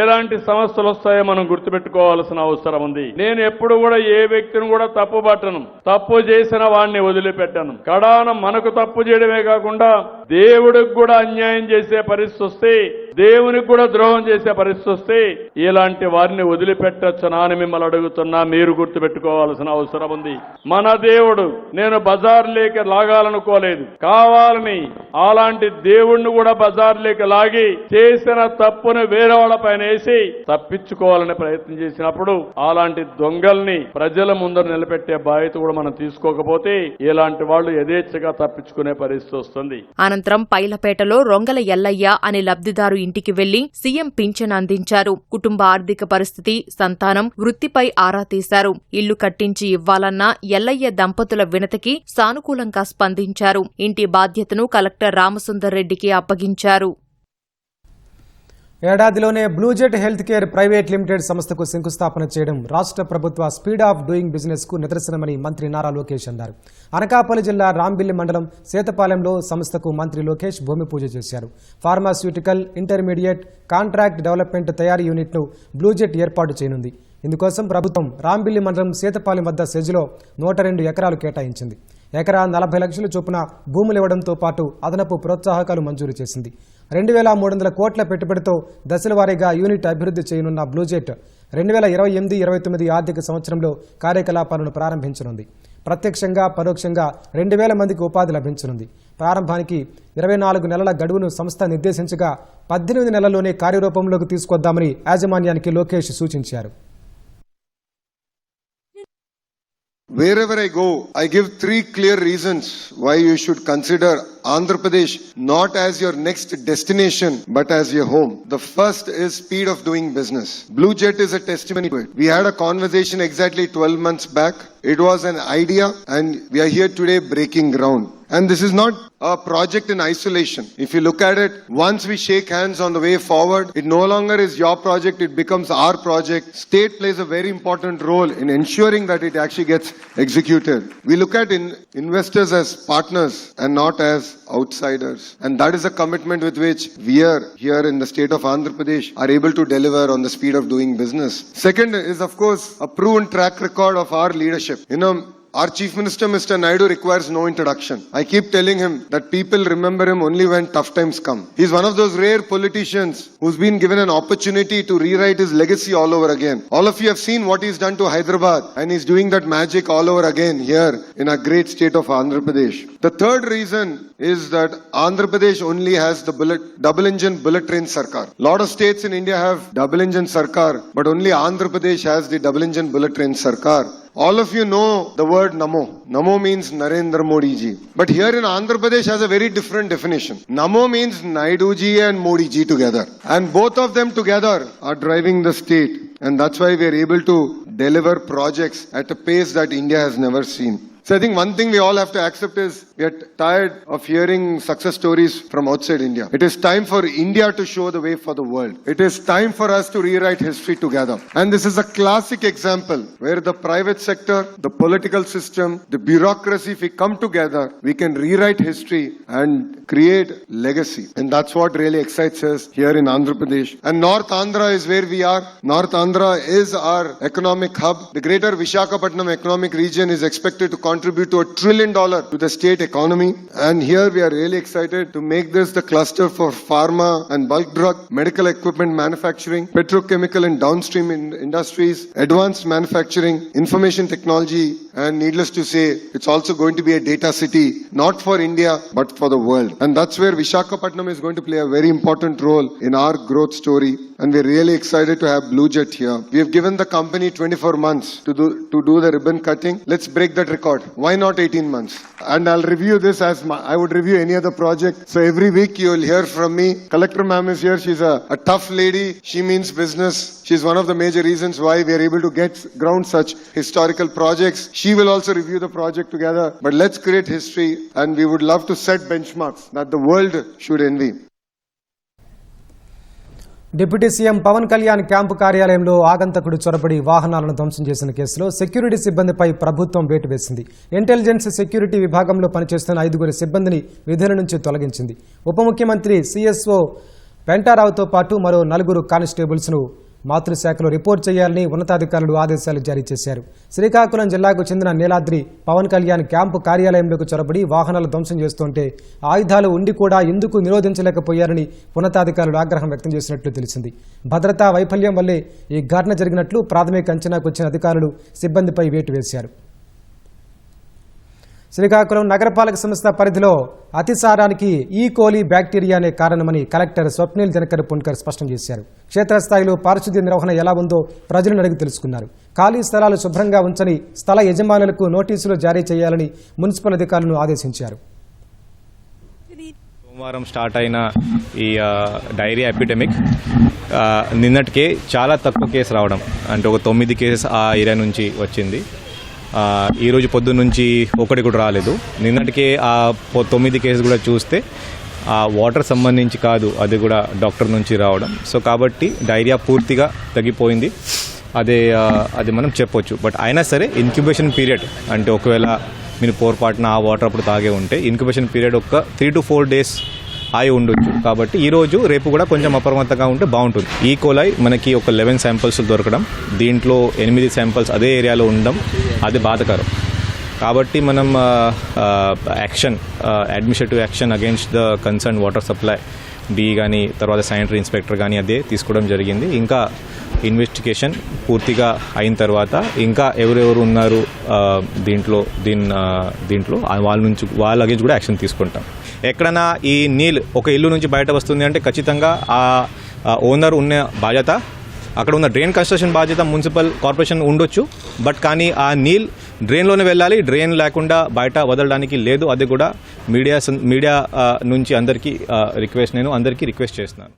ఎలాంటి సమస్యలు వస్తాయో మనం గుర్తుపెట్టుకోవాల్సిన అవసరం ఉంది. నేను ఎప్పుడు కూడా ఏ వ్యక్తిని కూడా తప్పు పట్టను, తప్పు చేసిన వాడిని వదిలిపెట్టను. కడాన మనకు తప్పు చేయడమే కాకుండా దేవుడికి కూడా అన్యాయం చేసే పరిస్థితి వస్తే, దేవునికి కూడా ద్రోహం చేసే పరిస్థితి వస్తే ఇలాంటి వారిని వదిలిపెట్టొచ్చునా అని మిమ్మల్ని అడుగుతున్నా. మీరు గుర్తుపెట్టుకోవాల్సిన అవసరం ఉంది. మన దేవుడు నేను బజార్లోకి లాగాలనుకోలేదు, కావాలని అలాంటి దేవుణ్ణి కూడా బజార్లోకి లాగి చేసిన తప్పును వేరే వాళ్ళ పైన వేసి తప్పించుకోవాలని ప్రయత్నం చేసినప్పుడు అలాంటి దొంగల్ని ప్రజల ముందర నిలబెట్టే బాధ్యత కూడా మనం తీసుకోకపోతే ఇలాంటి వాళ్ళు యథేచ్ఛగా తప్పించుకునే పరిస్థితి వస్తుంది. అనంతరం పైలపేటలో రొంగల ఎల్లయ్య అనే లబ్ధిదారు ఇంటికి వెళ్లి సీఎం పింఛన్ అందించారు. కుటుంబ ఆర్థిక పరిస్థితి, సంతానం, వృత్తిపై ఆరా తీశారు. ఇల్లు కట్టించి ఇవ్వాలన్న ఎల్లయ్య దంపతుల వినతికి సానుకూలంగా స్పందించారు. ఇంటి బాధ్యతను కలెక్టర్ రామసుందర్ రెడ్డికి అప్పగించారు. ఏడాదిలోనే బ్లూజెట్ హెల్త్ కేర్ ప్రైవేట్ లిమిటెడ్ సంస్థకు శంకుస్థాపన చేయడం రాష్ట్ర ప్రభుత్వ స్పీడ్ ఆఫ్ డూయింగ్ బిజినెస్ కు నిదర్శనమని మంత్రి నారా లోకేష్ అన్నారు. అనకాపల్లి జిల్లా రాంబిల్లి మండలం సేతపాలెంలో సంస్థకు మంత్రి లోకేష్ భూమి పూజ చేశారు. ఫార్మాస్యూటికల్, ఇంటర్మీడియట్, కాంట్రాక్ట్ డెవలప్మెంట్ తయారీ యూనిట్ను బ్లూజెట్ ఏర్పాటు చేయనుంది. ఇందుకోసం ప్రభుత్వం రాంబిల్లి మండలం సేతపాలెం వద్ద సెజ్లో 102 ఎకరాలు కేటాయించింది. ఎకరా 40 లక్షల చొప్పున భూములివ్వడంతో పాటు అదనపు ప్రోత్సాహకాలు మంజూరు చేసింది. 2,300 కోట్ల పెట్టుబడితో దశలవారీగా యూనిట్ అభివృద్ధి చేయనున్న బ్లూజెట్ 2028-29 ఆర్థిక సంవత్సరంలో కార్యకలాపాలను ప్రారంభించనుంది. ప్రత్యక్షంగా, పరోక్షంగా 2,000 మందికి ఉపాధి లభించనుంది. ప్రారంభానికి 24 నెలల గడువును సంస్థ నిర్దేశించగా 18 నెలల్లోనే కార్యరూపంలోకి తీసుకొద్దామని యాజమాన్యానికి లోకేష్ సూచించారు. Wherever I go, I give 3 clear reasons why you should consider Andhra Pradesh not as your next destination but as your home. The first is speed of doing business. Blue Jet is a testimony to it. We had a conversation exactly 12 months back. It was an idea and we are here today breaking ground. And this is not a project in isolation. If you look at it, once we shake hands on the way forward, it no longer is your project, it becomes our project. State plays a very important role in ensuring that it actually gets executed. We look at investors as partners and not as outsiders. And that is a commitment with which we are here in the state of Andhra Pradesh are able to deliver on the speed of doing business. Second is, of course, a proven track record of our leadership. Our Chief Minister, Mr. Naidu, requires no introduction. I keep telling him that people remember him only when tough times come. He's one of those rare politicians who's been given an opportunity to rewrite his legacy all over again. All of you have seen what he's done to Hyderabad, and he's doing that magic all over again here in our great state of Andhra Pradesh. The third reason is that Andhra Pradesh only has the double-engine bullet train Sarkar. Lot of states in India have double-engine Sarkar, but only Andhra Pradesh has the double-engine bullet train Sarkar. All of you know the word Namo. Namo means Narendra Modi ji. But here in Andhra Pradesh has a very different definition. Namo means Naidu ji and Modi ji together. And both of them together are driving the state. And that's why we are able to deliver projects at a pace that India has never seen. So I think one thing we all have to accept is we are tired of hearing success stories from outside India. It is time for India to show the way for the world. It is time for us to rewrite history together. And this is a classic example where the private sector, the political system, the bureaucracy, if we come together, we can rewrite history and create legacy. And that's what really excites us here in Andhra Pradesh. And North Andhra is where we are. North Andhra is our economic hub. The greater Visakhapatnam economic region is expected to contribute to $1 trillion to the state economy. And here we are really excited to make this the cluster for pharma and bulk drug, medical equipment manufacturing, petrochemical and downstream industries, advanced manufacturing, information technology, and needless to say, it's also going to be a data city, not for India, but for the world. And that's where Visakhapatnam is going to play a very important role in our growth story. And we're really excited to have Blue Jet here. We have given the company 24 months to do the ribbon cutting. Let's break that record. Why not 18 months? And I'll review this as I would review any other project. So every week you'll hear from me. Collector ma'am is here. She's a tough lady. She means business. She's one of the major reasons why we are able to get ground such historical projects. She will also review the project together. But let's create history, and we would love to set benchmarks that the world should envy. Deputy CM Pavan Kalyan camp కార్యాలయంలో ఆగంతకుడు చొరబడి వాహనాలను ధ్వంసం చేసిన కేసులో సెక్యూరిటీ సిబ్బందిపై ప్రభుత్వం వేటు వేసింది. ఇంటెలిజెన్స్ సెక్యూరిటీ విభాగంలో పనిచేస్తున్న 5 సిబ్బందిని విధుల నుంచి తొలగించింది. ఉప ముఖ్యమంత్రి సిఎస్ఓ పెంటారావుతో పాటు మరో 4 కానిస్టేబుల్స్ను మాతృశాఖలో రిపోర్ట్ చేయాలని ఉన్నతాధికారులు ఆదేశాలు జారీ చేశారు. శ్రీకాకుళం జిల్లాకు చెందిన నీలాద్రి పవన్ కళ్యాణ్ క్యాంపు కార్యాలయంలోకి చొరబడి వాహనాలు ధ్వంసం చేస్తుంటే ఆయుధాలు ఉండి కూడా ఎందుకు నిరోధించలేకపోయారని ఉన్నతాధికారులు ఆగ్రహం వ్యక్తం చేసినట్లు తెలిసింది. భద్రతా వైఫల్యం వల్లే ఈ ఘటన జరిగినట్లు ప్రాథమిక అంచనాకు వచ్చిన అధికారులు సిబ్బందిపై వేటు వేశారు. శ్రీకాకుళం నగరపాలక సంస్థ పరిధిలో అతిసారానికి ఈ కోలి బ్యాక్టీరియానే కారణమని కలెక్టర్ స్వప్నిల్ దినకర్ పుణ్కర్ స్పష్టం చేశారు. క్షేత్రస్థాయిలో పారిశుద్ధ్య నిర్వహణ ఎలా ఉందో ప్రజలను అడిగి తెలుసుకున్నారు. ఖాళీ స్థలాలు శుభ్రంగా ఉంచని స్థల యజమానులకు నోటీసులు జారీ చేయాలని మున్సిపల్ అధికారులను ఆదేశించారు. సోమవారం స్టార్ట్ అయిన ఈ డైరియా ఎపిడెమిక్ నిన్నటికే చాలా తక్కువ కేసు రావడం, అంటే ఒక 9 కేసెస్ ఆ ఏరియా నుంచి వచ్చింది. ఈరోజు పొద్దున్న నుంచి ఒకటి కూడా రాలేదు. నిన్నటికే ఆ 9 కేసులు కూడా చూస్తే ఆ వాటర్ సంబంధించి కాదు, అది కూడా డాక్టర్ నుంచి రావడం. సో కాబట్టి డైరియా పూర్తిగా తగ్గిపోయింది, అది మనం చెప్పొచ్చు. బట్ అయినా సరే ఇన్క్యుబేషన్ పీరియడ్, అంటే ఒకవేళ మీరు పొరపాటున ఆ వాటర్ అప్పుడు తాగే ఉంటే ఇన్క్యుబేషన్ పీరియడ్ ఒక 3 to 4 days అయి ఉండొచ్చు. కాబట్టి ఈరోజు రేపు కూడా కొంచెం అప్రమత్తంగా ఉంటే బాగుంటుంది. ఈ కోలై మనకి ఒక 11 శాంపిల్స్ దొరకడం, దీంట్లో 8 శాంపిల్స్ అదే ఏరియాలో ఉండడం, అది బాధాకరం. కాబట్టి మనం action, administrative action against the concern water supply D కానీ తర్వాత శానిటరీ ఇన్స్పెక్టర్ కానీ అదే తీసుకోవడం జరిగింది. ఇంకా ఇన్వెస్టిగేషన్ పూర్తిగా అయిన తర్వాత ఇంకా ఎవరెవరు ఉన్నారు దీంట్లో వాళ్ళ అగేన్స్ కూడా యాక్షన్ తీసుకుంటాం. ఎక్కడైనా ఈ నీళ్ళు ఒక ఇల్లు నుంచి బయట వస్తుంది అంటే ఖచ్చితంగా ఆ ఓనర్ ఉన్న బాధ్యత, అక్కడ ఉన్న డ్రైన్ కన్స్ట్రక్షన్ బాధ్యత మున్సిపల్ కార్పొరేషన్ ఉండొచ్చు. బట్ కానీ ఆ నీళ్ళు డ్రైన్లోనే వెళ్ళాలి, డ్రైన్ లేకుండా బయట వదలడానికి లేదు. అది కూడా మీడియా నుంచి అందరికీ రిక్వెస్ట్ చేస్తున్నాను.